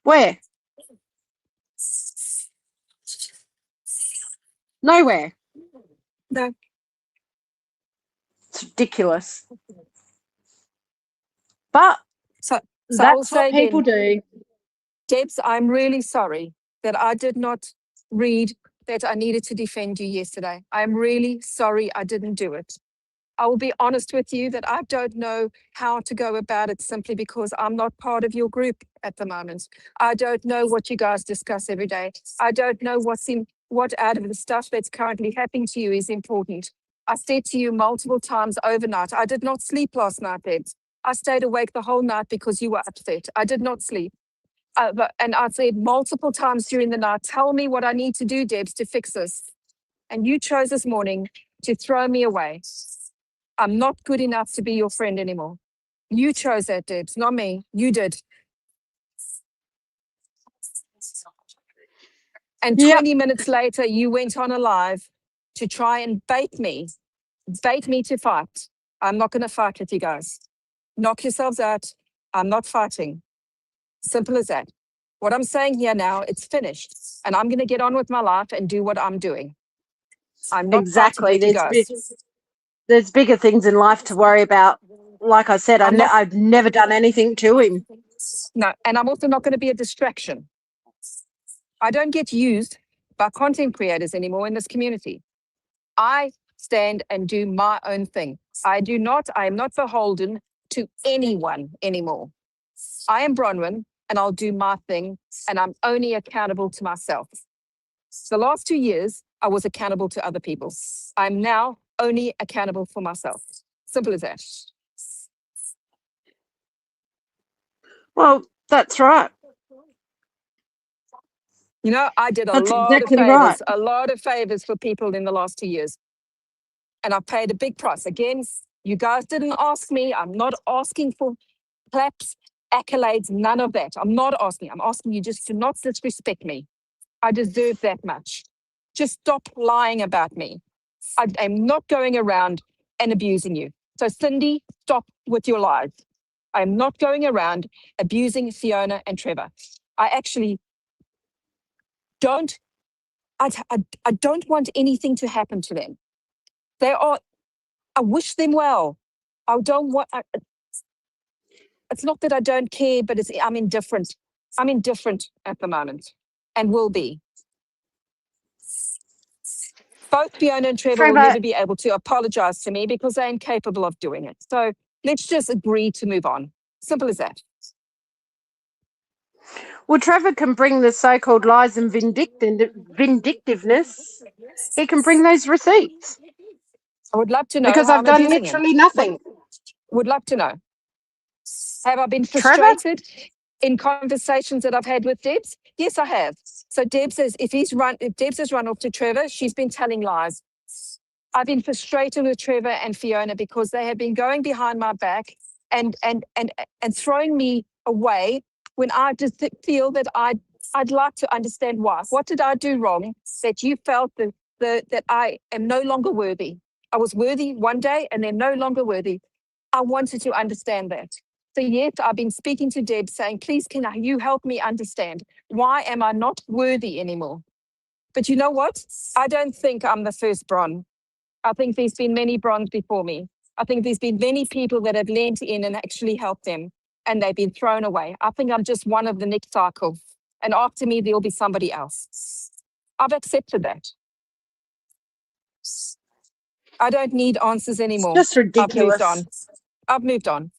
Where? Nowhere. No. It's ridiculous. But So that's what people do. Debs, I'm really sorry that I did not read that I needed to defend you yesterday. I'm really sorry I didn't do it. I will be honest with you that I don't know how to go about it simply because I'm not part of your group at the moment. I don't know what you guys discuss every day. I don't know what out of the stuff that's currently happening to you is important. I said to you multiple times overnight, I did not sleep last night, Debs. I stayed awake the whole night because you were upset. I did not sleep. And I said multiple times during the night, tell me what I need to do, Debs, to fix this. And you chose this morning to throw me away. I'm not good enough to be your friend anymore. You chose that, Debs, not me. You did. And 20 minutes later, you went on a live to try and bait me to fight. I'm not going to fight with you guys. Knock yourselves out. I'm not fighting. Simple as that. What I'm saying here now, it's finished. and I'm going to get on with my life and do what I'm doing. I'm not Exactly. fighting dirty ghosts. There's bigger things in life to worry about. Like I said, I'm not, I've never done anything to him. no, and I'm also not going to be a distraction. I don't get used by content creators anymore in this community. I stand and do my own thing. I am not beholden to anyone anymore. I am Bronwyn and I'll do my thing, and I'm only accountable to myself. The last 2 years, I was accountable to other people. I'm now only accountable for myself. Simple as that. Well, that's right. You know, I did That's exactly right. a lot of favors for people in the last 2 years. And I paid a big price. Again, you guys didn't ask me. I'm not asking for claps, accolades, none of that. I'm not asking. I'm asking you just to not disrespect me. I deserve that much. Just stop lying about me. I'm not going around and abusing you. So Cindy, stop with your lies. I'm not going around abusing Fiona and Trevor. I actually don't, I don't want anything to happen to them. I wish them well. I don't want, it's not that I don't care, but I'm indifferent. I'm indifferent at the moment and will be. Both Fiona and Trevor will never be able to apologize to me because they're incapable of doing it. So let's just agree to move on. Simple as that. Well, Trevor can bring the so-called lies and vindictiveness. He can bring those receipts. I would love to know because how I've I'm done abusing literally him. nothing. Would love to know. Have I been Trevor? frustrated in conversations that I've had with Debs? Yes, I have. So Deb says if Debs has run off to Trevor, she's been telling lies. I've been frustrated with Trevor and Fiona because they have been going behind my back and throwing me away when I just feel that I'd like to understand why. What did I do wrong that you felt that I am no longer worthy? I was worthy one day and they're no longer worthy. I wanted to understand that. So yes, I've been speaking to Deb saying, please, can you help me understand why am I not worthy anymore? But you know what? I don't think I'm the first Bron. I think there's been many Brons before me. I think there's been many people that have leaned in and actually helped them and they've been thrown away. I think I'm just one of the next cycle. And after me, there'll be somebody else. I've accepted that. I don't need answers anymore. It's just ridiculous. I've moved on.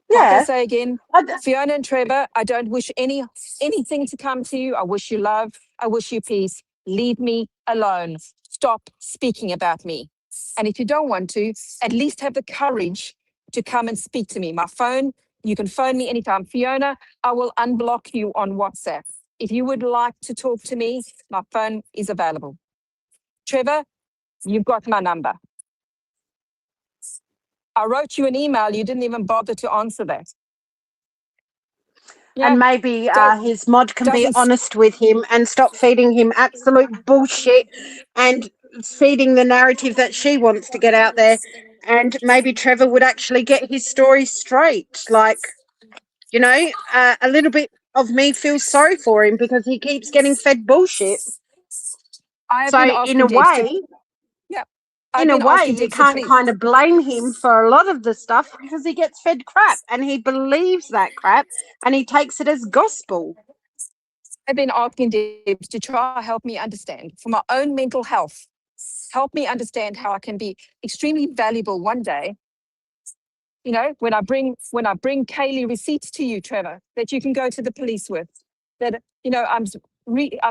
Yeah. Like I say again, Fiona and Trevor, I don't wish anything to come to you. I wish you love. I wish you peace. Leave me alone. Stop speaking about me. And if you don't want to, at least have the courage to come and speak to me. My phone, you can phone me anytime. Fiona, I will unblock you on WhatsApp. If you would like to talk to me, my phone is available. Trevor, you've got my number. I wrote you an email. You didn't even bother to answer that. Yeah. And maybe his mod can be honest with him and stop feeding him absolute bullshit and feeding the narrative that she wants to get out there. And maybe Trevor would actually get his story straight. Like, you know, a little bit of me feels sorry for him because he keeps getting fed bullshit. So in a way, you can't kind of blame him for a lot of the stuff because he gets fed crap and he believes that crap and he takes it as gospel. I've been asking Debs to try to help me understand for my own mental health. Help me understand how I can be extremely valuable one day. You know, when I bring Kaylee receipts to you, Trevor, that you can go to the police with, that, you know, I'm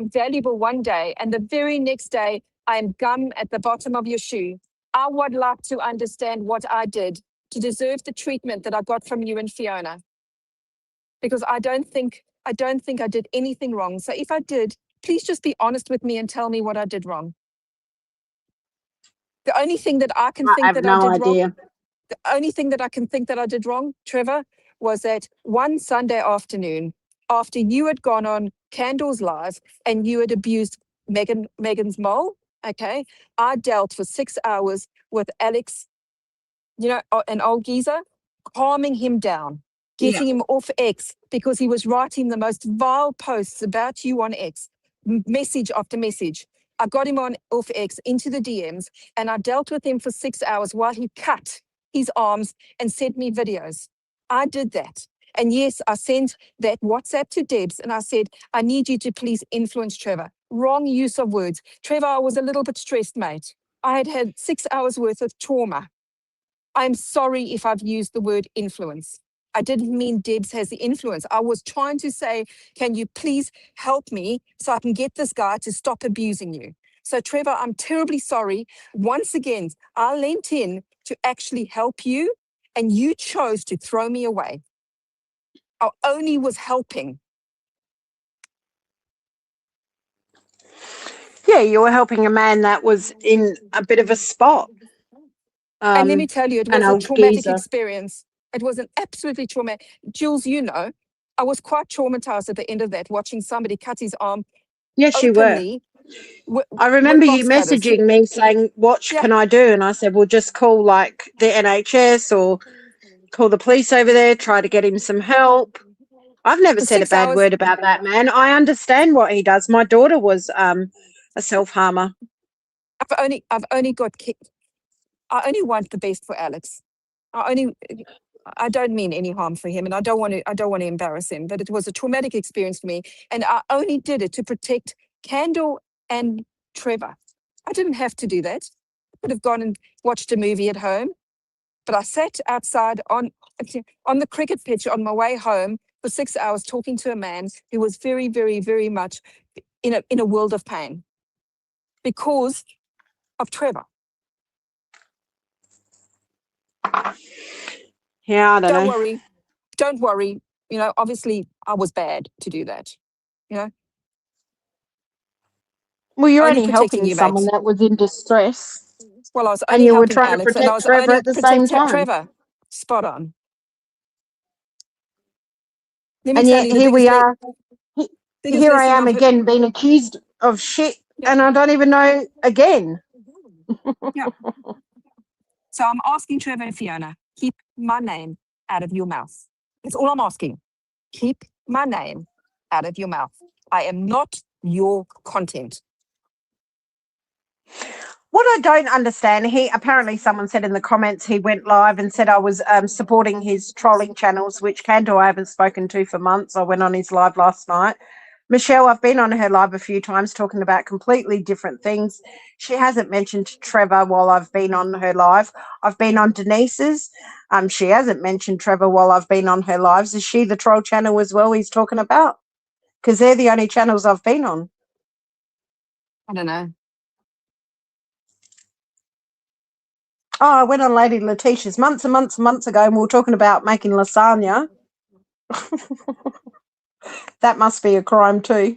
valuable one day and the very next day I am gum at the bottom of your shoe. I would like to understand what I did to deserve the treatment that I got from you and Fiona. Because I don't think I did anything wrong. So if I did, please just be honest with me and tell me what I did wrong. The only thing that I can think that I did wrong, the only thing that I can think that I did wrong, Trevor, was that one Sunday afternoon, after you had gone on Candles Live and you had abused Megan's mole, okay, I dealt for 6 hours with Alex, you know, an old geezer, calming him down. getting him off X because he was writing the most vile posts about you on X, message after message. I got him off X into the DMs, and I dealt with him for 6 hours while he cut his arms and sent me videos. I did that. And yes, I sent that WhatsApp to Debs and I said, I need you to please influence Trevor. Wrong use of words. Trevor, I was a little bit stressed, mate. I had 6 hours worth of trauma. I'm sorry if I've used the word influence. I didn't mean Debs has the influence. I was trying to say, can you please help me so I can get this guy to stop abusing you? So Trevor, I'm terribly sorry. Once again, I lent in to actually help you and you chose to throw me away. I only was helping. Yeah, you were helping a man that was in a bit of a spot. And let me tell you, it an was a old traumatic geezer. experience. It was an absolutely traumatic. Jules, you know, I was quite traumatized at the end of that, watching somebody cut his arm Yes, you were. openly. I remember with you box cutters. messaging me saying, what Yeah. can I do? And I said, well, just call like the NHS or call the police over there, try to get him some help. I've never For said a 6 bad hours, word about that man. I understand what he does. My daughter was a self-harmer. I've only got kicked. I only want the best for Alex. I don't mean any harm for him, and I don't want to embarrass him, but it was a traumatic experience for me. And I only did it to protect Candle and Trevor. I didn't have to do that. I could have gone and watched a movie at home, but I sat outside on the cricket pitch on my way home for 6 hours talking to a man who was very, very, very much in a world of pain because of Trevor. Yeah, I don't know. Don't worry. You know, obviously I was bad to do that. You know, Well, you're only only protecting helping you, someone mate. that was in distress, Well, I was and only you were helping trying to Alex, and I protect was Trevor only at the same protecting time. Trevor. Spot on. Let me And tell yet you, the here we biggest are. Here I lesson am I've heard. again being accused of shit, Yeah. and I don't even know again. Yeah. So I'm asking Trevor and Fiona, keep my name out of your mouth. That's all I'm asking. Keep my name out of your mouth. I am not your content. What I don't understand, apparently someone said in the comments he went live and said I was supporting his trolling channels, which Candle I haven't spoken to for months. I went on his live last night. Michelle, I've been on her live a few times talking about completely different things. She hasn't mentioned Trevor while I've been on her live. I've been on Denise's. She hasn't mentioned Trevor while I've been on her lives. Is she the troll channel as well he's talking about? Because they're the only channels I've been on. I don't know. Oh, I went on Lady Letitia's months and months and months ago, and we were talking about making lasagna. That must be a crime too.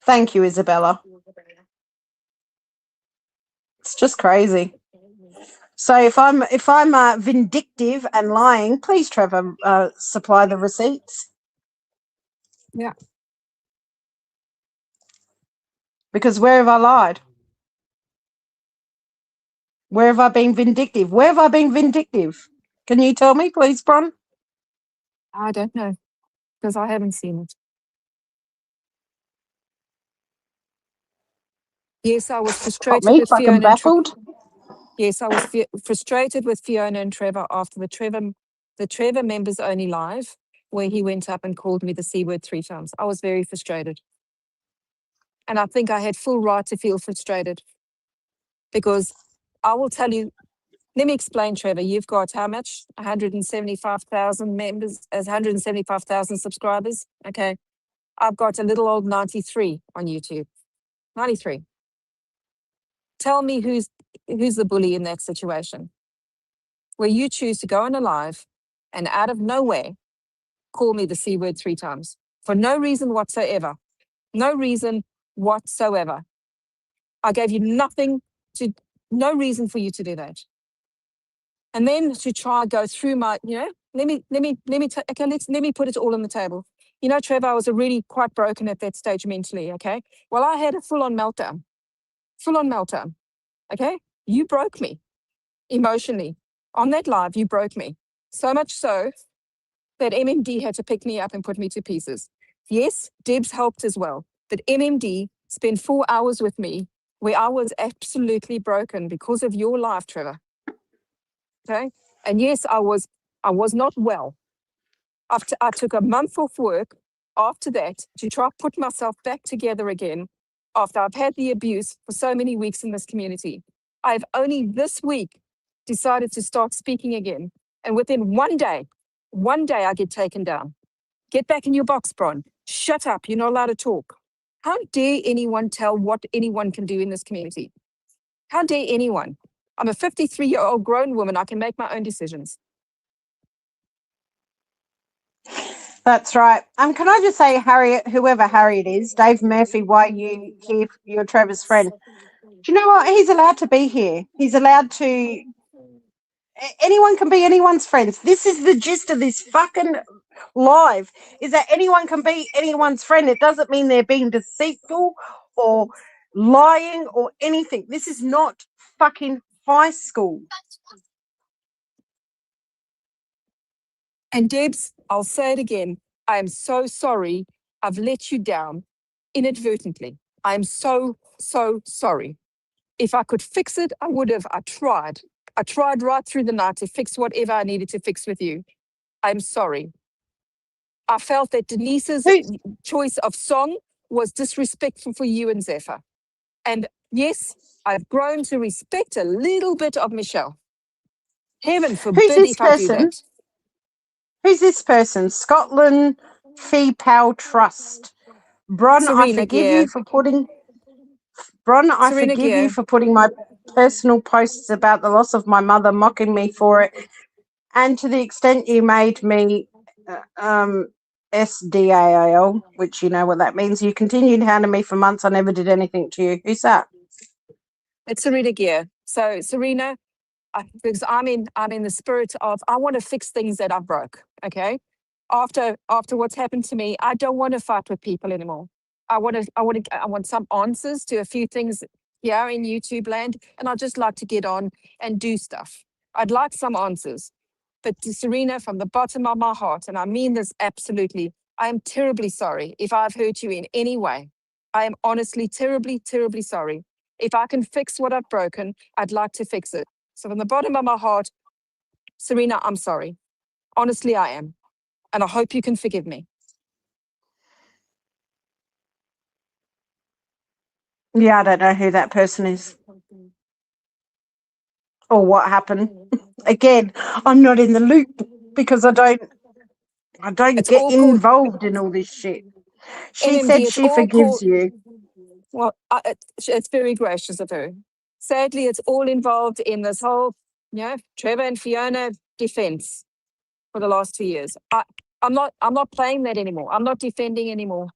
Thank you, Isabella. It's just crazy. So if I'm vindictive and lying, please, Trevor, supply the receipts. Yeah. Because where have I lied? Where have I been vindictive? Where have I been vindictive? Can you tell me, please, Bron? I don't know because I haven't seen it. Yes, I was frustrated Got me with fucking Fiona and baffled. Yes, I was frustrated with Fiona and Trevor after the Trevor members only live, where he went up and called me the C word 3 times. I was very frustrated. And I think I had full right to feel frustrated because I will tell you, let me explain, Trevor. You've got how much? 175,000 members, as 175,000 subscribers. Okay. I've got a little old 93 on YouTube. 93. Tell me who's the bully in that situation, where you choose to go on a live and out of nowhere call me the C word 3 times for no reason whatsoever. No reason whatsoever. I gave you no reason for you to do that. And then to try go through my, let me put it all on the table. You know, Trevor, I was really quite broken at that stage mentally, okay? Well, I had a full-on meltdown. Okay? You broke me emotionally. On that live, you broke me. So much so that MMD had to pick me up and put me to pieces. Yes, Debs helped as well, but MMD spent 4 hours with me where I was absolutely broken because of your life, Trevor. Okay? And yes, I was not well. After I took a month off work after that to try to put myself back together again after I've had the abuse for so many weeks in this community. I've only this week decided to start speaking again. And within one day I get taken down. Get back in your box, Bron. Shut up. You're not allowed to talk. How dare anyone tell what anyone can do in this community? How dare anyone? I'm a 53-year-old grown woman. I can make my own decisions. That's right. Can I just say, Harriet, whoever Harriet is, Dave Murphy, why you here? You're Trevor's friend. Do you know what? He's allowed to be here. He's allowed to. Anyone can be anyone's friends. This is the gist of this fucking live, is that anyone can be anyone's friend. It doesn't mean they're being deceitful or lying or anything. This is not fucking high school. And Debs, I'll say it again. I am so sorry I've let you down inadvertently. I am so, so sorry. If I could fix it, I would have. I tried. I tried right through the night to fix whatever I needed to fix with you. I'm sorry. I felt that Denise's choice of song was disrespectful for you and Zephyr. And yes, I've grown to respect a little bit of Michelle. Heaven forbid if I do that. Who's this person? Scotland Fee Pal Trust. Bron, Serena I forgive Gear. you for putting. Bron, I Serena forgive Gear. you for putting my personal posts about the loss of my mother, mocking me for it, and to the extent you made me SDAAL, which you know what that means. You continued hounding me for months. I never did anything to you. Who's that? It's Serena Gear. So Serena, because I'm in the spirit of I want to fix things that I broke. Okay, after what's happened to me, I don't want to fight with people anymore. I want some answers to a few things here in YouTube land, and I'd just like to get on and do stuff. I'd like some answers. But to Serena, from the bottom of my heart, and I mean this absolutely, I am terribly sorry if I've hurt you in any way. I am honestly terribly, terribly sorry. If I can fix what I've broken, I'd like to fix it. So from the bottom of my heart, Serena, I'm sorry. Honestly, I am. And I hope you can forgive me. Yeah, I don't know who that person is or what happened. Again, I'm not in the loop because I don't It's get all called involved in all this shit. She MMD, said it's she all forgives called, you. well, it's very gracious of her. Sadly, it's all involved in this whole, Trevor and Fiona defense for the last 2 years. I'm not playing that anymore. I'm not defending anymore.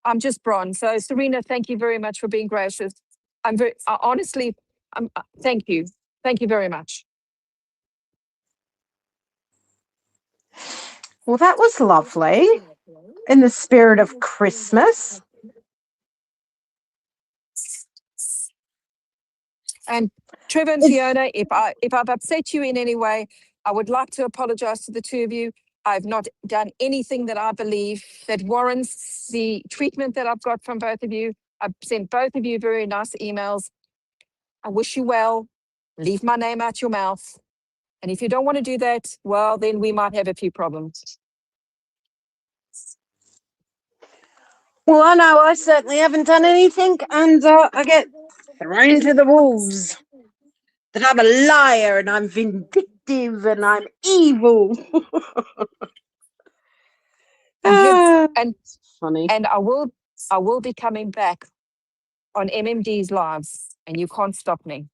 I'm just Bron. So Serena, thank you very much for being gracious. I'm very honestly, thank you. Thank you very much. Well, that was lovely. In the spirit of Christmas. And Trevor and Fiona, if I've upset you in any way, I would like to apologize to the two of you. I've not done anything that I believe that warrants the treatment that I've got from both of you. I've sent both of you very nice emails. I wish you well. Leave my name out your mouth. And if you don't want to do that, well, then we might have a few problems. Well, I know I certainly haven't done anything, and I get thrown to the wolves. That I'm a liar and I'm vindictive and I'm evil. And funny. And I will be coming back on MMD's lives, and you can't stop me.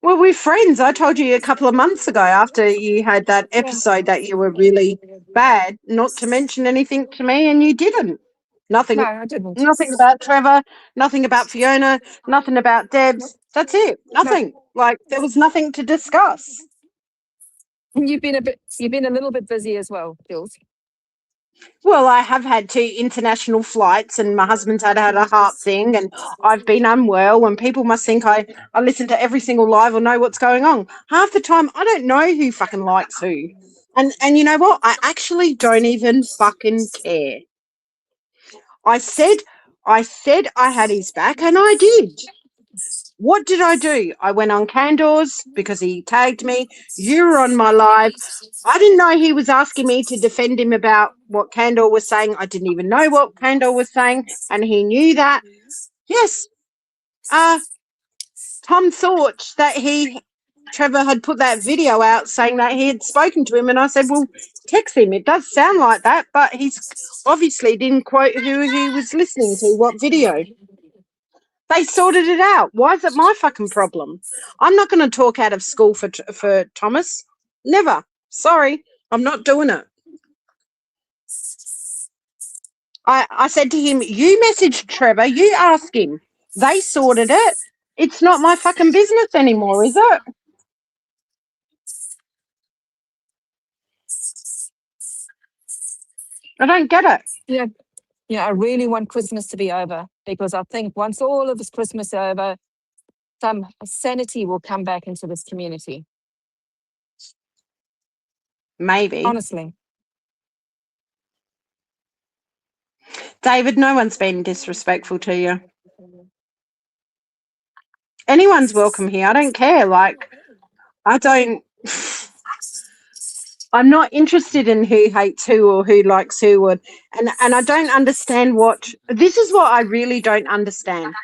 Well, we're friends. I told you a couple of months ago after you had that episode that you were really bad, not to mention anything to me, and you didn't. Nothing. No, I didn't. Nothing about Trevor, nothing about Fiona, nothing about Debs. That's it. Nothing. Like there was nothing to discuss. You've been a little bit busy as well, Jules. Well, I have had 2 international flights, and my husband's had a heart thing, and I've been unwell, and people must think I listen to every single live or know what's going on. Half the time, I don't know who fucking likes who. And you know what? I actually don't even fucking care. I said I had his back, and I did. What did I do? I went on Candor's because he tagged me. You were on my live. I didn't know he was asking me to defend him about what Candor was saying. I didn't even know what Candor was saying, and he knew that. Yes, Tom thought that Trevor had put that video out saying that he had spoken to him, and I said, well, text him. It does sound like that, but he's obviously didn't quote who he was listening to, what video. They sorted it out. Why is it my fucking problem? I'm not going to talk out of school for Thomas. Never. Sorry, I'm not doing it. I said to him, you messaged Trevor, you ask him. They sorted it. It's not my fucking business anymore, is it? I don't get it. Yeah, I really want Christmas to be over, because I think once all of this Christmas is over, some sanity will come back into this community. Maybe. Honestly. David, no one's been disrespectful to you. Anyone's welcome here. I don't care. Like, I'm not interested in who hates who or who likes who, and I don't understand this is what I really don't understand.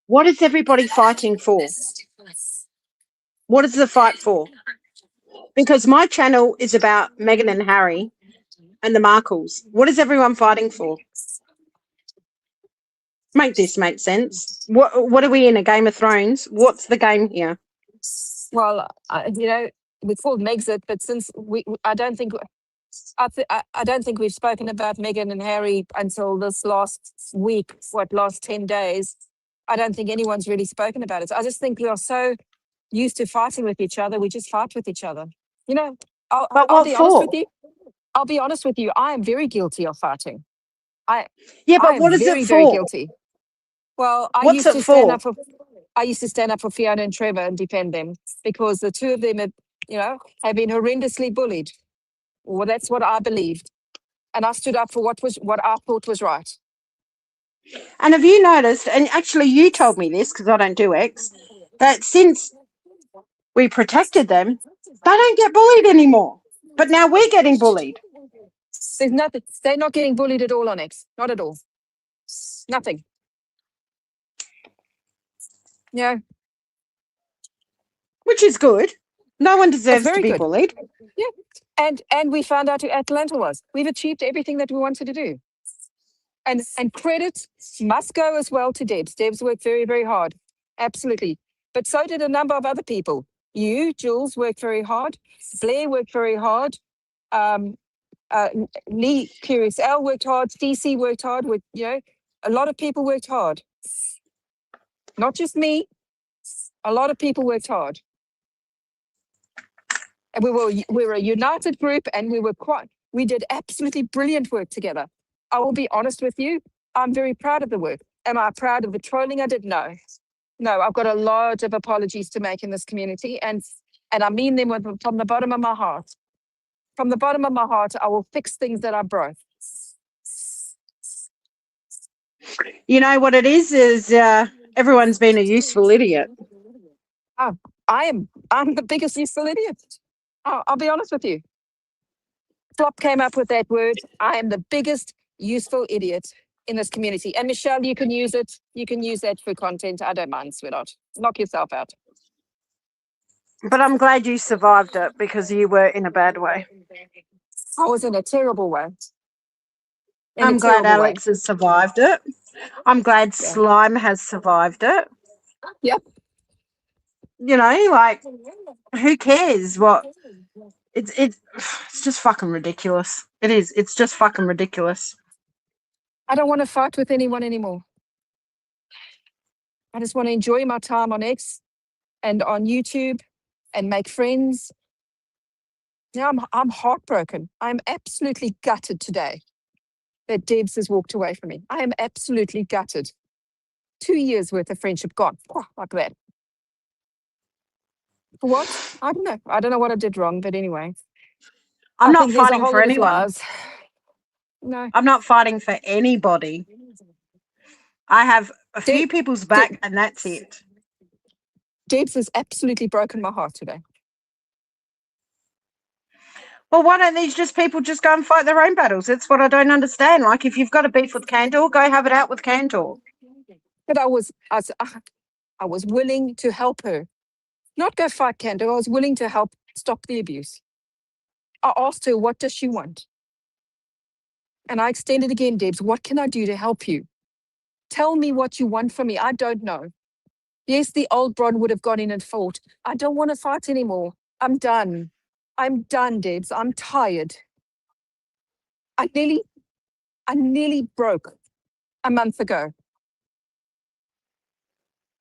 What is everybody fighting for? What is the fight for? Because my channel is about Meghan and Harry and the Markles. What is everyone fighting for? Make this make sense. What are we in, a Game of Thrones? What's the game here? Well, we called Megxit, but since I don't think we've spoken about Meghan and Harry until this last week, last 10 days. I don't think anyone's really spoken about it. I just think we are so used to fighting with each other. We just fight with each other. I'll be honest with you. I'll be honest with you. I am very guilty of fighting. But what is very, it for? very guilty. Well, I used to stand up for Fiona and Trevor and defend them, because the two of them have been horrendously bullied. Well, that's what I believed. And I stood up for what I thought was right. And have you noticed, and actually you told me this because I don't do X, that since we protected them, they don't get bullied anymore. But now we're getting bullied. There's nothing. They're not getting bullied at all on X. Not at all. Nothing. Yeah. Which is good. No one deserves to be bullied. Yeah. And we found out who Atlanta was. We've achieved everything that we wanted to do. And credit must go as well to Debs. Debs worked very, very hard. Absolutely. But so did a number of other people. You, Jules, worked very hard. Blair worked very hard. Lee, Curious L worked hard. DC worked hard. A lot of people worked hard. Not just me. A lot of people worked hard. And we were a united group, and we did absolutely brilliant work together. I will be honest with you. I'm very proud of the work. Am I proud of the trolling I did? No. No, I've got a lot of apologies to make in this community, and I mean them from the bottom of my heart. From the bottom of my heart, I will fix things that I broke. You know what it is everyone's been a useful idiot. Oh, I'm the biggest useful idiot. I'll be honest with you. Flop came up with that word. I am the biggest useful idiot in this community. And Michelle, you can use it. You can use that for content. I don't mind, sweetheart. Knock yourself out. But I'm glad you survived it, because you were in a bad way. I was in a terrible way. I'm glad Alex has survived it. I'm glad Slime has survived it. Yep. Who cares what? It's just fucking ridiculous. It is. It's just fucking ridiculous. I don't want to fight with anyone anymore. I just want to enjoy my time on X and on YouTube and make friends. Yeah, I'm heartbroken. I'm absolutely gutted today that Debs has walked away from me. I am absolutely gutted. 2 years worth of friendship gone like that. For what? I don't know. I don't know what I did wrong, but anyway. I'm I not think there's a fighting whole for lot of anyone. lies. No. I'm not fighting for anybody. I have a few people's back, and that's it. Debs has absolutely broken my heart today. Well, why don't these people just go and fight their own battles? That's what I don't understand. Like, if you've got a beef with Cantor, go have it out with Cantor. But I was willing to help her. Not go fight Cantor. I was willing to help stop the abuse. I asked her, what does she want? And I extended again, Debs, what can I do to help you? Tell me what you want from me. I don't know. Yes, the old Bron would have gone in and fought. I don't want to fight anymore. I'm done. I'm done, Debs. I'm tired. I nearly broke a month ago.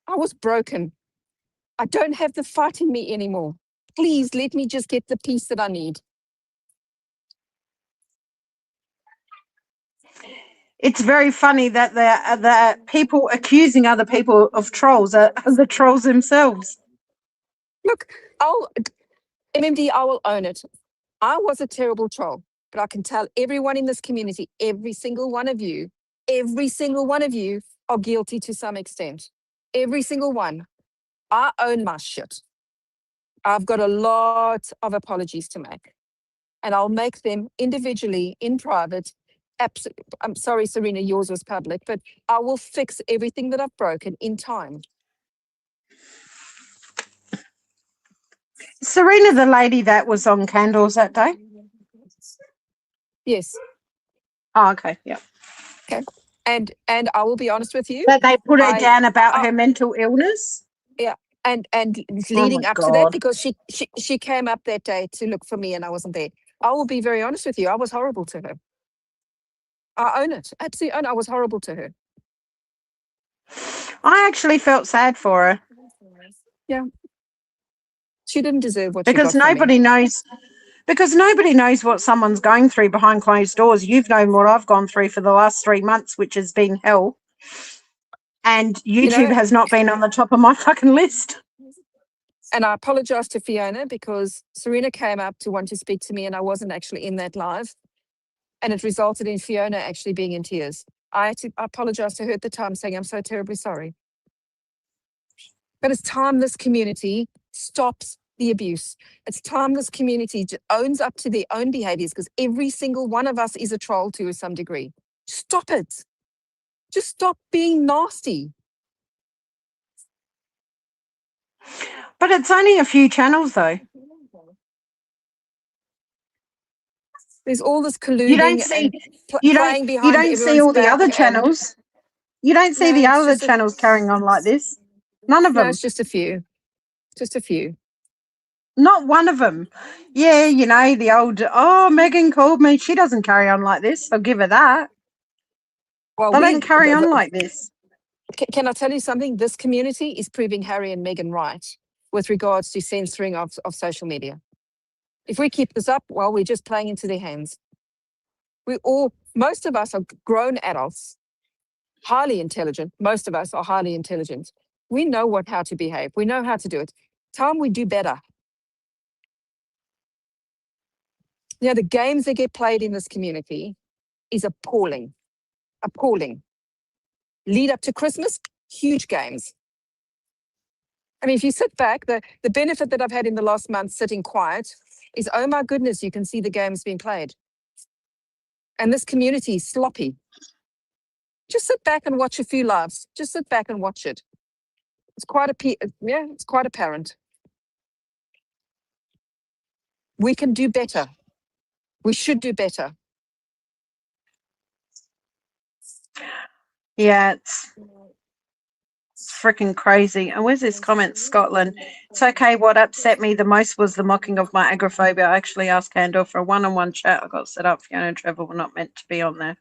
I was broken. I don't have the fight in me anymore. Please let me just get the peace that I need. It's very funny that the people accusing other people of trolls are the trolls themselves. Look, MMD, I will own it. I was a terrible troll, but I can tell everyone in this community, every single one of you are guilty to some extent. Every single one. I own my shit. I've got a lot of apologies to make, and I'll make them individually in private. I'm sorry, Serena, yours was public, but I will fix everything that I've broken in time. Serena, the lady that was on Candles that day? Yes. Oh, okay, yeah. Okay. And I will be honest with you. That they put her down about her mental illness? Yeah. And leading up to that, God. because she came up that day to look for me and I wasn't there. I will be very honest with you. I was horrible to her. I own it. Absolutely own it. I was horrible to her. I actually felt sad for her. Yeah. She didn't deserve what because she got nobody from me. knows because nobody knows what someone's going through behind closed doors. You've known what I've gone through for the last 3 months, which has been hell. And YouTube has not been on the top of my fucking list. And I apologize to Fiona because Serena came up to want to speak to me and I wasn't actually in that live. And it resulted in Fiona actually being in tears. I had to apologize to her at the time saying, I'm so terribly sorry. But it's time this community stops the abuse. It's time this community owns up to their own behaviors because every single one of us is a troll to some degree. Stop it. Just stop being nasty. But it's only a few channels, though. There's all this colluding You don't see, playing behind you don't see all the other channels. You don't see the other channels carrying on like this. None of them. No, it's just a few. Just a few. Not one of them. Yeah, you know, the old, oh, Megan called me. She doesn't carry on like this. I'll give her that. Well, they don't carry on like this. Can I tell you something? This community is proving Harry and Meghan right with regards to censoring of social media. If we keep this up, well, we're just playing into their hands. Most of us are grown adults, highly intelligent. Most of us are highly intelligent. We know how to behave. We know how to do it. Time we do better. You know, the games that get played in this community is appalling. Appalling. Lead up to Christmas, huge games. I mean, if you sit back, the benefit that I've had in the last month sitting quiet is, oh my goodness, you can see the games being played. And this community is sloppy. Just sit back and watch a few lives. Just sit back and watch it. It's quite apparent. We can do better. We should do better. Yeah, it's freaking crazy. And where's this comment? Scotland. It's okay. What upset me the most was the mocking of my agoraphobia. I actually asked Candor for a one-on-one chat. I got set up. Fiona and Trevor were not meant to be on there.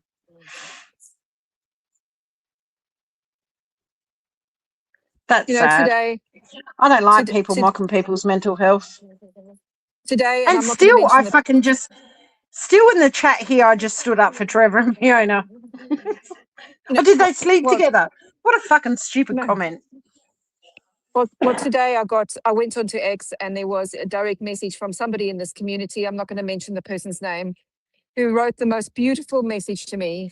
That's sad. Today, I don't like people mocking people's mental health. today, and And I'm not going to still, I mention the fucking just, still in the chat here, I just stood up for Trevor and Fiona. no, Or did they sleep well, together? What a fucking stupid no. comment. Well, today I went onto X and there was a direct message from somebody in this community. I'm not going to mention the person's name, who wrote the most beautiful message to me,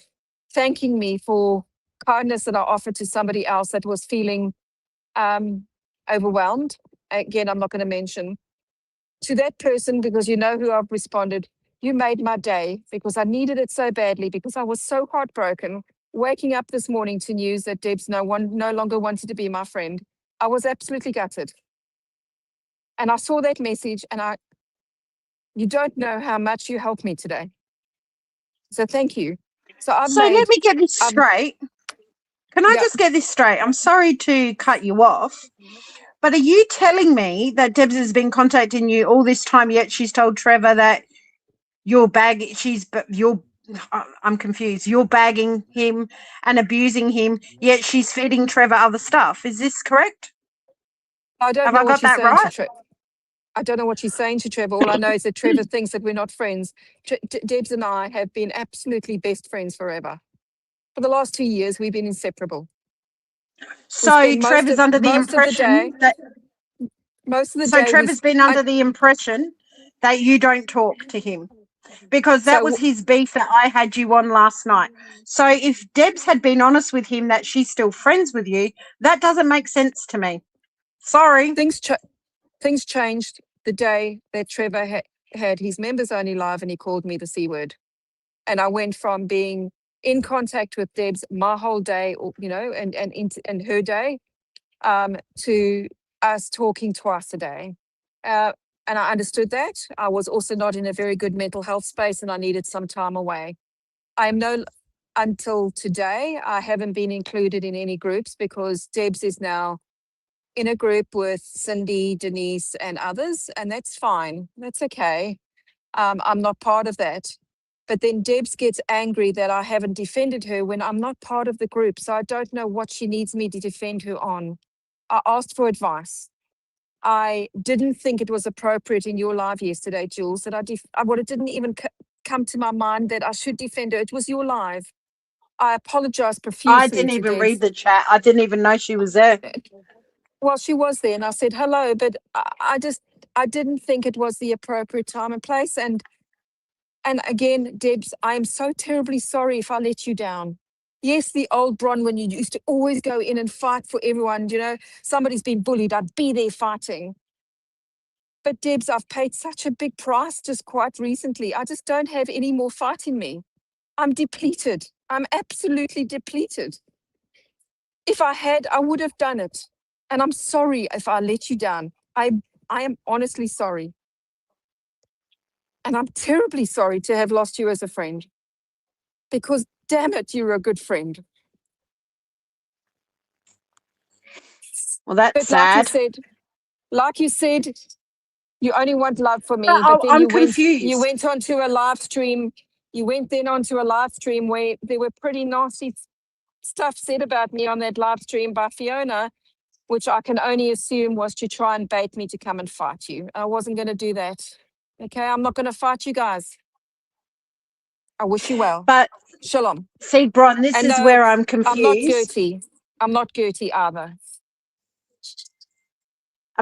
thanking me for kindness that I offered to somebody else that was feeling overwhelmed. Again, I'm not going to mention. To that person, because you know who I've responded, you made my day because I needed it so badly, because I was so heartbroken waking up this morning to news that Deb's no longer wanted to be my friend. I was absolutely gutted. And I saw that message and you don't know how much you helped me today. So thank you. So let me get this straight. Can I just get this straight? I'm sorry to cut you off, but are you telling me that Debs has been contacting you all this time, yet she's told Trevor that I'm confused. You're bagging him and abusing him, yet she's feeding Trevor other stuff. Is this correct? I don't Have know I what got she's that saying to right? Trevor. I don't know what she's saying to Trevor. All I know is that Trevor thinks that we're not friends. Debs and I have been absolutely best friends forever. For the last 2 years, we've been inseparable. So Trevor's under the impression that. Most of the So day, Trevor's been under the impression that you don't talk to him, because that was his beef that I had you on last night. So if Debs had been honest with him that she's still friends with you, that doesn't make sense to me. Sorry. Things changed the day that Trevor had his members only live and he called me the C word. And I went from being in contact with Debs my whole day, and her day, to us talking twice a day. And I understood that. I was also not in a very good mental health space and I needed some time away. Until today, I haven't been included in any groups because Debs is now in a group with Cindy, Denise, and others, and that's fine. That's okay. I'm not part of that. But then Debs gets angry that I haven't defended her when I'm not part of the group. So I don't know what she needs me to defend her on. I asked for advice. I didn't think it was appropriate in your live yesterday, Jules, that it didn't even come to my mind that I should defend her. It was your live. I apologize profusely. I didn't even read the chat. I didn't even know she was there. Well, she was there and I said hello, but I didn't think it was the appropriate time and place. And again, Debs, I am so terribly sorry if I let you down. Yes, the old Bronwyn, you used to always go in and fight for everyone. Somebody's been bullied, I'd be there fighting. But Debs, I've paid such a big price just quite recently. I just don't have any more fight in me. I'm depleted. I'm absolutely depleted. If I had, I would have done it. And I'm sorry if I let you down. I am honestly sorry. And I'm terribly sorry to have lost you as a friend. Because damn it, you're a good friend. Well, that's but sad. Like you said, you only want love for me. But then I'm confused. You confused. went onto a live stream. You went then onto a live stream where there were pretty nasty stuff said about me on that live stream by Fiona, which I can only assume was to try and bait me to come and fight you. I wasn't going to do that. Okay, I'm not going to fight you guys. I wish you well. But Shalom. see, Bron, this is where I'm confused. I'm not guilty. I'm not guilty either.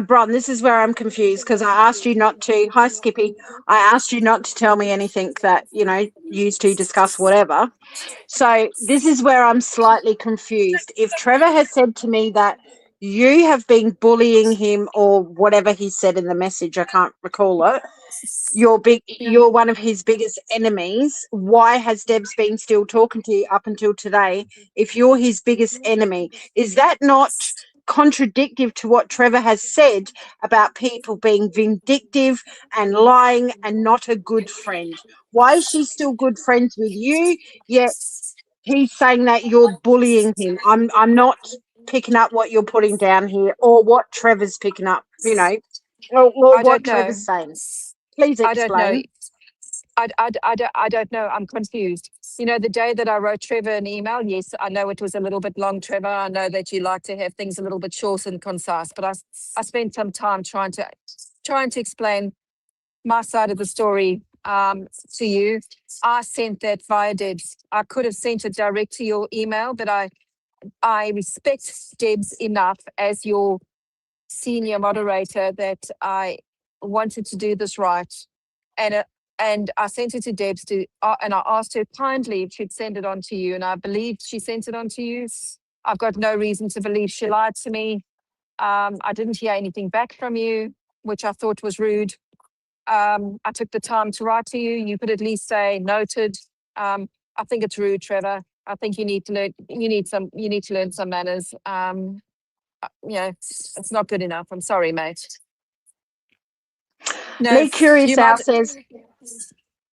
Bron, this is where I'm confused because I asked you not to. Hi, Skippy. I asked you not to tell me anything that, used to discuss whatever. So this is where I'm slightly confused. If Trevor has said to me that you have been bullying him or whatever he said in the message, I can't recall it, you're one of his biggest enemies. Why has Debs been still talking to you up until today if you're his biggest enemy? Is that not contradictory to what Trevor has said about people being vindictive and lying and not a good friend? Why is she still good friends with you, yet he's saying that you're bullying him? I'm not picking up what you're putting down here or what Trevor's picking up, or what Trevor's saying. Please explain. I don't know. I'm confused. The day that I wrote Trevor an email, yes, I know it was a little bit long, Trevor. I know that you like to have things a little bit short and concise, but I spent some time trying to explain my side of the story to you. I sent that via Debs. I could have sent it direct to your email, but I respect Debs enough as your senior moderator that I wanted to do this right. And I sent it to Debs and I asked her kindly if she'd send it on to you. And I believe she sent it on to you. I've got no reason to believe she lied to me. I didn't hear anything back from you, which I thought was rude. I took the time to write to you. You could at least say noted. I think it's rude, Trevor. I think you need to learn. You need to learn some manners. It's not good enough. I'm sorry, mate. No, Lee Curious you might. says,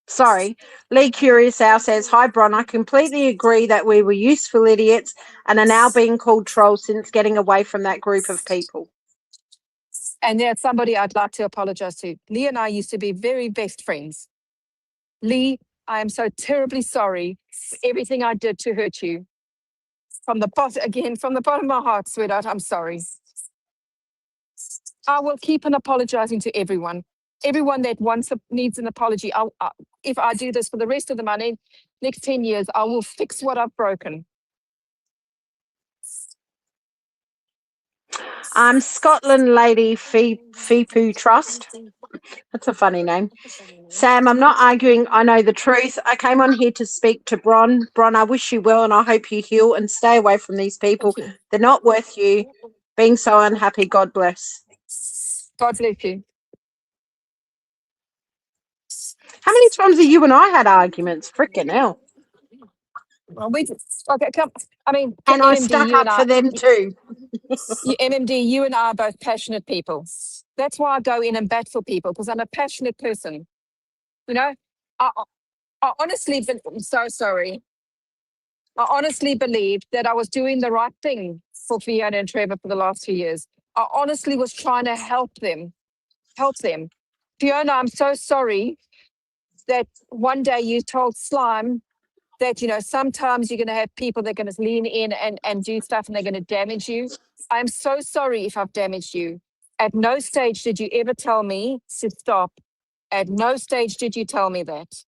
sorry, Lee Curious says, hi, Bron. I completely agree that we were useful idiots and are now being called trolls since getting away from that group of people. And there's somebody I'd like to apologize to. Lee and I used to be very best friends. Lee, I am so terribly sorry for everything I did to hurt you. From the bottom of my heart, sweetheart, I'm sorry. I will keep on apologizing to everyone. Everyone that needs an apology. If I do this for the rest of the next 10 years, I will fix what I've broken. Scotland Lady Fipu Trust. That's a funny name. Sam, I'm not arguing. I know the truth. I came on here to speak to Bron. Bron, I wish you well and I hope you heal and stay away from these people. They're not worth you being so unhappy. God bless. God bless you. How many times have you and I had arguments? Frickin' hell. Well, okay, come. I mean, and MMD, I stuck up for them too. MMD, you and I are both passionate people. That's why I go in and bat for people, because I'm a passionate person. You know, I honestly, I'm so sorry. I honestly believed that I was doing the right thing for Fiona and Trevor for the last 2 years. I honestly was trying to help them. Fiona, I'm so sorry that one day you told Slime that, sometimes you're going to have people that are going to lean in and do stuff and they're going to damage you. I'm so sorry if I've damaged you. At no stage did you ever tell me to stop. At no stage did you tell me that.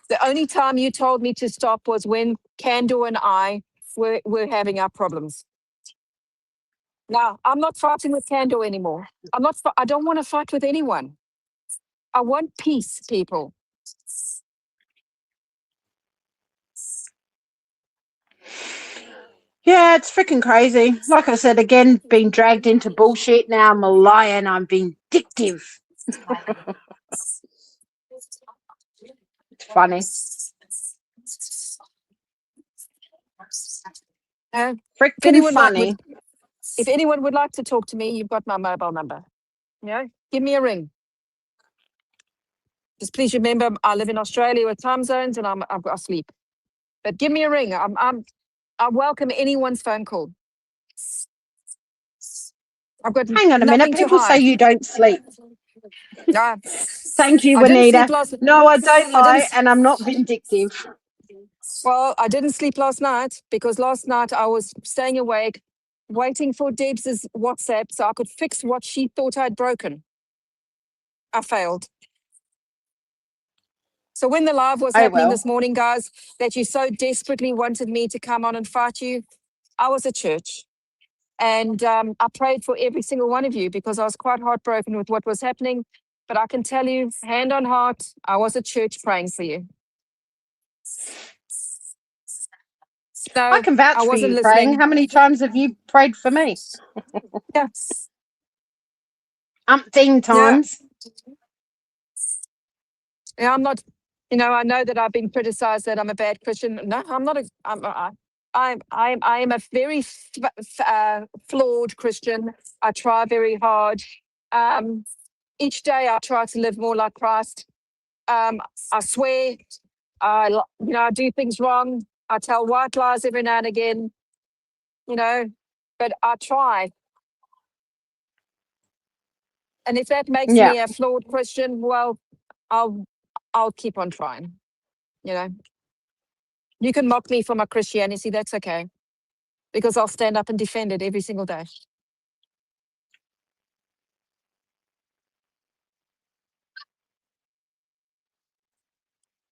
The only time you told me to stop was when Kandor and I were having our problems. Now, I'm not fighting with Kandor anymore. I don't want to fight with anyone. I want peace, people. Yeah, it's freaking crazy. Like I said, again, being dragged into bullshit. Now I'm a liar and I'm vindictive. It's funny. Freaking funny. If anyone would like to talk to me, you've got my mobile number. Give me a ring. Just please remember, I live in Australia with time zones and I've got to sleep. But give me a ring. I welcome anyone's phone call. I've got Hang on a minute. People say you don't sleep. No. Thank you, Juanita. No, I don't lie, and I'm not vindictive. Well, I didn't sleep last night because last night I was staying awake, waiting for Debs' WhatsApp so I could fix what she thought I'd broken. I failed. So when the live was happening this morning, guys, that you so desperately wanted me to come on and fight you, I was at church. And I prayed for every single one of you because I was quite heartbroken with what was happening. But I can tell you, hand on heart, I was at church praying for you. So I can vouch for you praying. How many times have you prayed for me? Yes. Umpteen times. Yeah, I'm not, I know that I've been criticized that I'm a bad Christian. No, I'm not. I am a very flawed Christian. I try very hard. Each day I try to live more like Christ. I swear, I do things wrong. I tell white lies every now and again, but I try. And if that makes me a flawed Christian, well, I'll keep on trying. You can mock me for my Christianity, that's okay. Because I'll stand up and defend it every single day.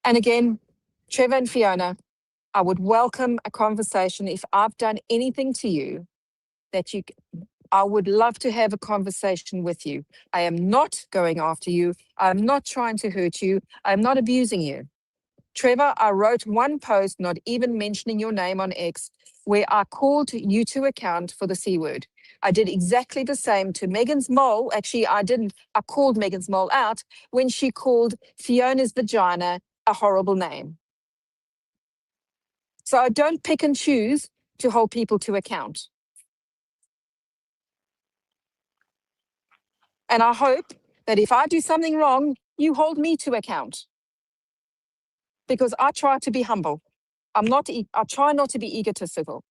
And again, Trevor and Fiona, I would welcome a conversation. If I've done anything to you that I would love to have a conversation with you. I am not going after you. I'm not trying to hurt you. I'm not abusing you. Trevor, I wrote one post, not even mentioning your name on X, where I called you to account for the C word. I did exactly the same to Megan's mole. Actually, I didn't. I called Megan's mole out when she called Fiona's vagina a horrible name. So I don't pick and choose to hold people to account. And I hope that if I do something wrong, you hold me to account. Because I try to be humble. I try not to be egotistical.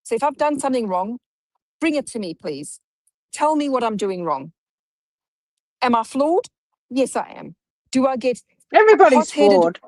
So if I've done something wrong, bring it to me, please. Tell me what I'm doing wrong. Am I flawed? Yes, I am. Do I get Everybody's hot-headed? flawed.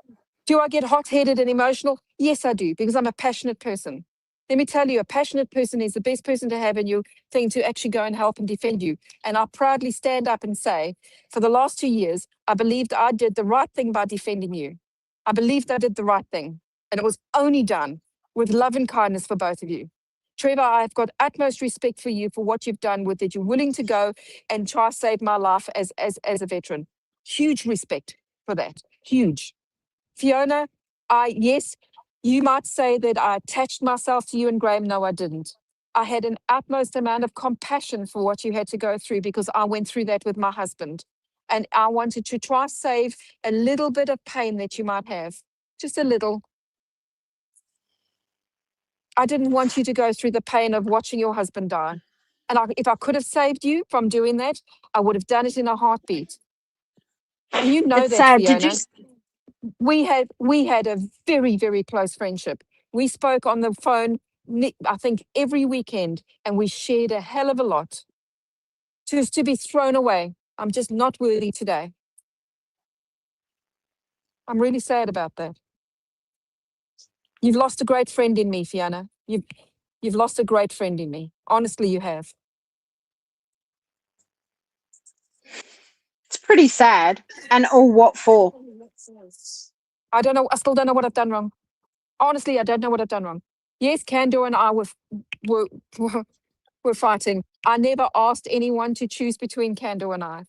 Do I get hot-headed and emotional? Yes, I do, because I'm a passionate person. Let me tell you, a passionate person is the best person to have in your thing to actually go and help and defend you. And I proudly stand up and say, for the last 2 years, I believed I did the right thing by defending you. I believed I did the right thing. And it was only done with love and kindness for both of you. Trevor, I've got utmost respect for you for what you've done with it. You're willing to go and try to save my life as a veteran. Huge respect for that. Huge. Fiona, yes, you might say that I attached myself to you and Graham. No, I didn't. I had an utmost amount of compassion for what you had to go through because I went through that with my husband. And I wanted to try save a little bit of pain that you might have, just a little. I didn't want you to go through the pain of watching your husband die. And if I could have saved you from doing that, I would have done it in a heartbeat. And you know It's that, sad. Fiona. We had a very, very close friendship. We spoke on the phone, I think, every weekend, and we shared a hell of a lot. Just to be thrown away. I'm just not worthy today. I'm really sad about that. You've lost a great friend in me, Fiona. You've lost a great friend in me. Honestly, you have. It's pretty sad. And all what for? I don't know. I still don't know what I've done wrong. Honestly, I don't know what I've done wrong. Yes, Kandor and I were fighting. I never asked anyone to choose between Kandor and I.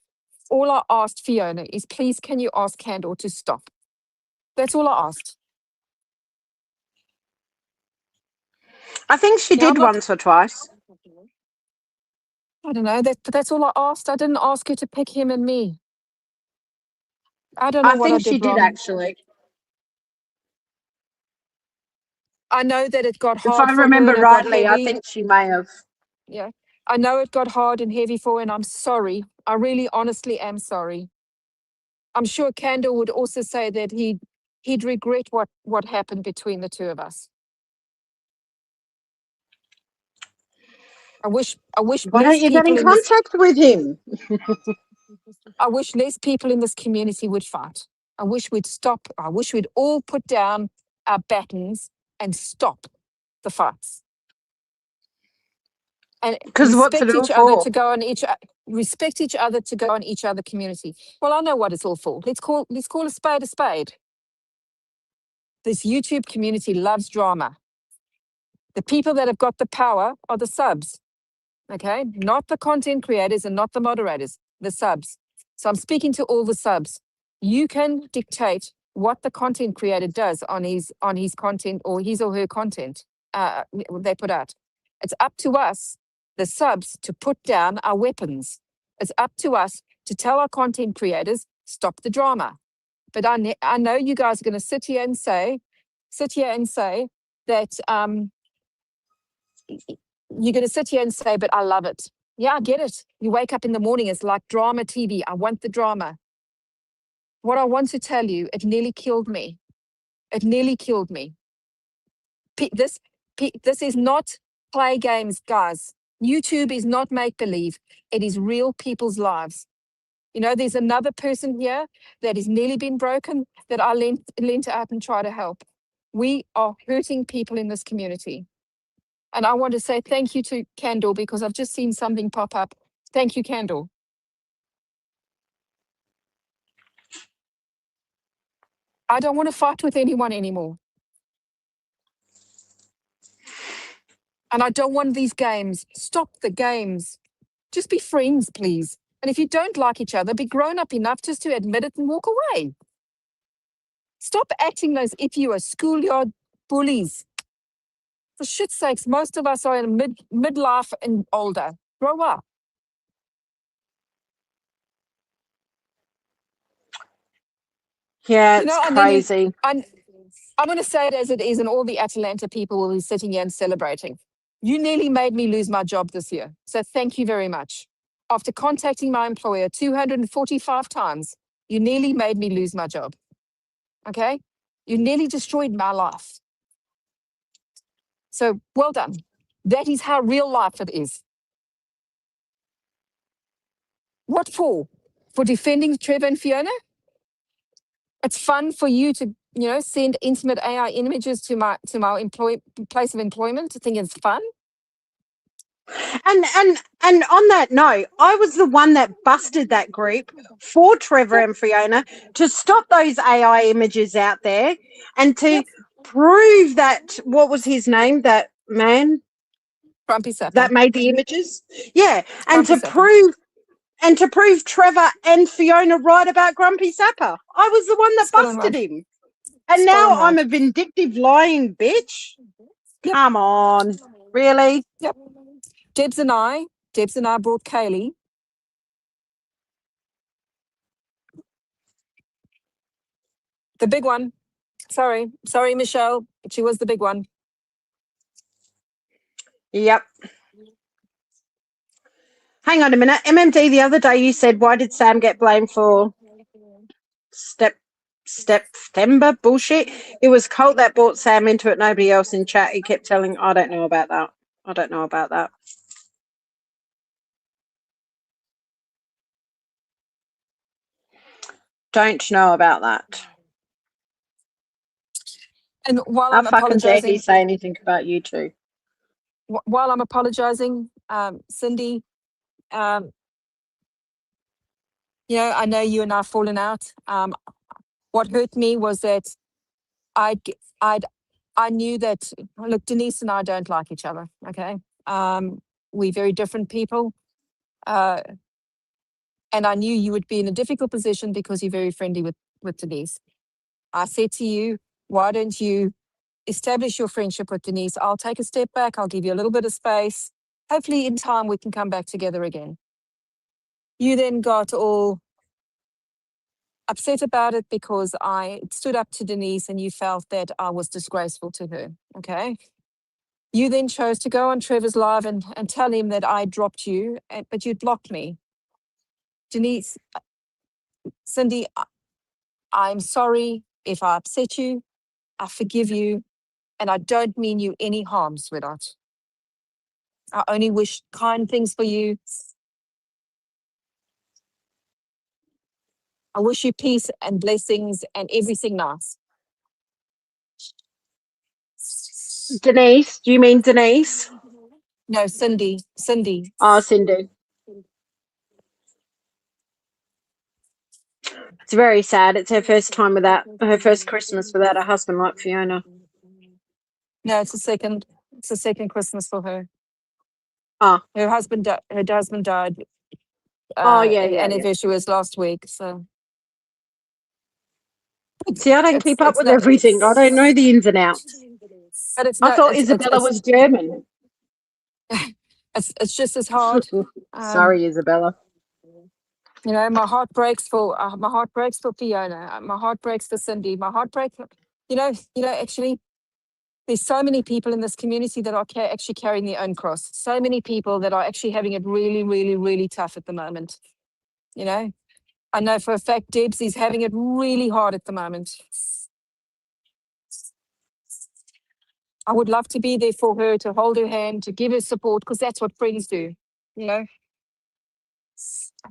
All I asked Fiona is, please, can you ask Kandor to stop? That's all I asked. I think she Now, did once or twice. I don't know. That's all I asked. I didn't ask her to pick him and me. I don't know I what I think she did did wrong. actually. I know that it got If hard I for her remember and it got rightly, I heavy. think she may have. Yeah. I know it got hard and heavy for her, and I'm sorry. I really honestly am sorry. I'm sure Kandor would also say that he'd regret what happened between the two of us. I wish Why don't less you get in people in this contact with him? I wish less people in this community would fight. I wish we'd stop. I wish we'd all put down our batons and stop the fights. And Because what's it all for? respect each other to go on each other community. Well, I know what it's all for. Let's call a spade a spade. This YouTube community loves drama. The people that have got the power are the subs. Okay, not the content creators and not the moderators, the subs. So I'm speaking to all the subs. You can dictate what the content creator does on his content or his or her content they put out. It's up to us, the subs, to put down our weapons. It's up to us to tell our content creators, stop the drama. But I know you guys are going to sit here and say that you're going to sit here and say, but I love it. Yeah, I get it. You wake up in the morning, it's like drama TV. I want the drama. What I want to tell you, it nearly killed me. It nearly killed me. This is not play games, guys. YouTube is not make-believe. It is real people's lives. You know, there's another person here that has nearly been broken that I lent out and try to help. We are hurting people in this community. And I want to say thank you to Kandor because I've just seen something pop up. Thank you, Kandor. I don't want to fight with anyone anymore. And I don't want these games. Stop the games. Just be friends, please. And if you don't like each other, be grown up enough just to admit it and walk away. Stop acting as if you are schoolyard bullies. For shit's sakes, most of us are in midlife and older. Grow up. Yeah, You it's know, and then crazy. I'm going to say it as it is, and all the Atlanta people will be sitting here and celebrating. You nearly made me lose my job this year. So thank you very much. After contacting my employer 245 times, you nearly made me lose my job. Okay? You nearly destroyed my life. So well done. That is how real life it is. What for? For defending Trevor and Fiona? It's fun for you to, send intimate AI images to my place of employment to think it's fun. And on that note, I was the one that busted that group for Trevor and Fiona to stop those AI images out there and to prove that, what was his name, that man Grumpy Sapper. that made the images? Yeah, and Grumpy to prove Trevor and Fiona right about Grumpy Sapper. I was the one that Spot on busted right. him. And Spot now on right. I'm a vindictive lying bitch? Yep. Come on. Really? Yep. Debs and I brought Kaylee. The big one. Sorry, Michelle, but she was the big one. Yep. Hang on a minute. MMD, the other day you said, why did Sam get blamed for September bullshit? It was Colt that brought Sam into it, nobody else in chat. He kept telling, I don't know about that. I don't know about that. Don't know about that. And while How I'm fucking dare apologizing, he say anything about you two? while I'm apologizing, Cindy, I know you and I have fallen out. What hurt me was that I knew that, look, Denise and I don't like each other, okay? We're very different people. And I knew you would be in a difficult position because you're very friendly with Denise. I said to you, why don't you establish your friendship with Denise? I'll take a step back. I'll give you a little bit of space. Hopefully in time we can come back together again. You then got all upset about it because I stood up to Denise and you felt that I was disgraceful to her, okay? You then chose to go on Trevor's live and tell him that I dropped you, but you'd blocked me. Denise, Cindy, I'm sorry if I upset you. I forgive you. And I don't mean you any harm, sweetheart. I only wish kind things for you. I wish you peace and blessings and everything nice. Denise? Do you mean Denise? No, Cindy. Oh, Cindy. It's very sad. It's her first time her first Christmas without a husband like Fiona. No, it's the second Christmas for her. Oh. Her husband died. Anniversary was last week, so. See, I don't keep up with everything. I don't know the ins and outs. But I thought Isabella was German. It's just as hard. Sorry, Isabella. My heart breaks for Fiona. My heart breaks for Cindy. My heart breaks. Actually, there's so many people in this community that are actually carrying their own cross. So many people that are actually having it really, really, really tough at the moment. I know for a fact Debs is having it really hard at the moment. I would love to be there for her, to hold her hand, to give her support, because that's what friends do, I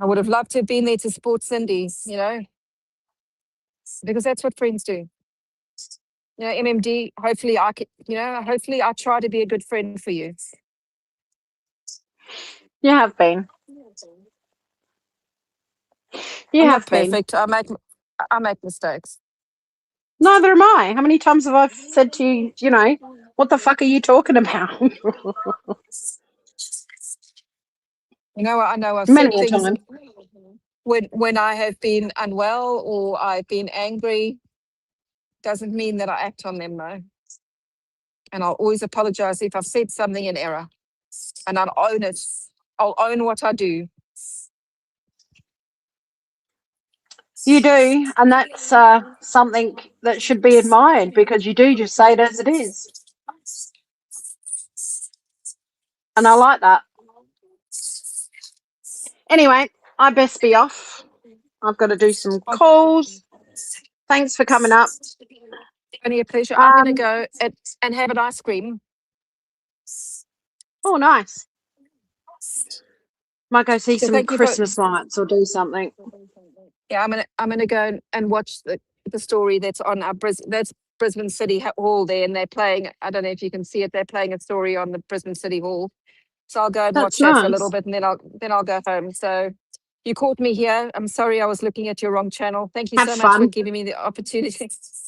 would have loved to have been there to support Cindy, because that's what friends do. MMD, hopefully I try to be a good friend for you. You have been. I'm not perfect. I make mistakes. Neither am I. How many times have I said to you, you know, what the fuck are you talking about? You know, I know I've said Many a things time. when I have been unwell or I've been angry. Doesn't mean that I act on them though. And I'll always apologize if I've said something in error. And I'll own it. I'll own what I do. You do, and that's something that should be admired because you do just say it as it is. And I like that. Anyway, I best be off. I've got to do some calls. Thanks for coming up. Only a pleasure. I'm going to go and have an ice cream. Oh, nice. Might go see So some thank you for- Christmas lights or do something. Yeah, I'm gonna go and watch the story that's on our that's Brisbane City Hall there, and they're playing. I don't know if you can see it. They're playing a story on the Brisbane City Hall. So I'll go and That's watch that for a nice. little bit, and then I'll go home. So you caught me here. I'm sorry I was looking at your wrong channel. Thank you Have so much for fun. giving me the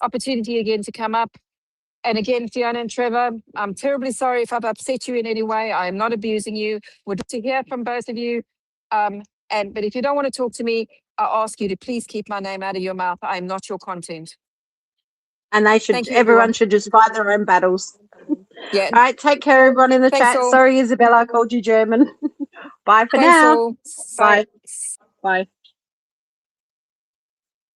opportunity again to come up. And again, Fiona and Trevor, I'm terribly sorry if I've upset you in any way. I am not abusing you. Would love to hear from both of you. But if you don't want to talk to me, I ask you to please keep my name out of your mouth. I am not your content. And they should. Thank you, Everyone everyone. should just fight their own battles. Yeah. All right. Take care, everyone in the Thanks, chat. all. Sorry, Isabella, I called you German. Bye for Thanks now. all. Bye. Bye.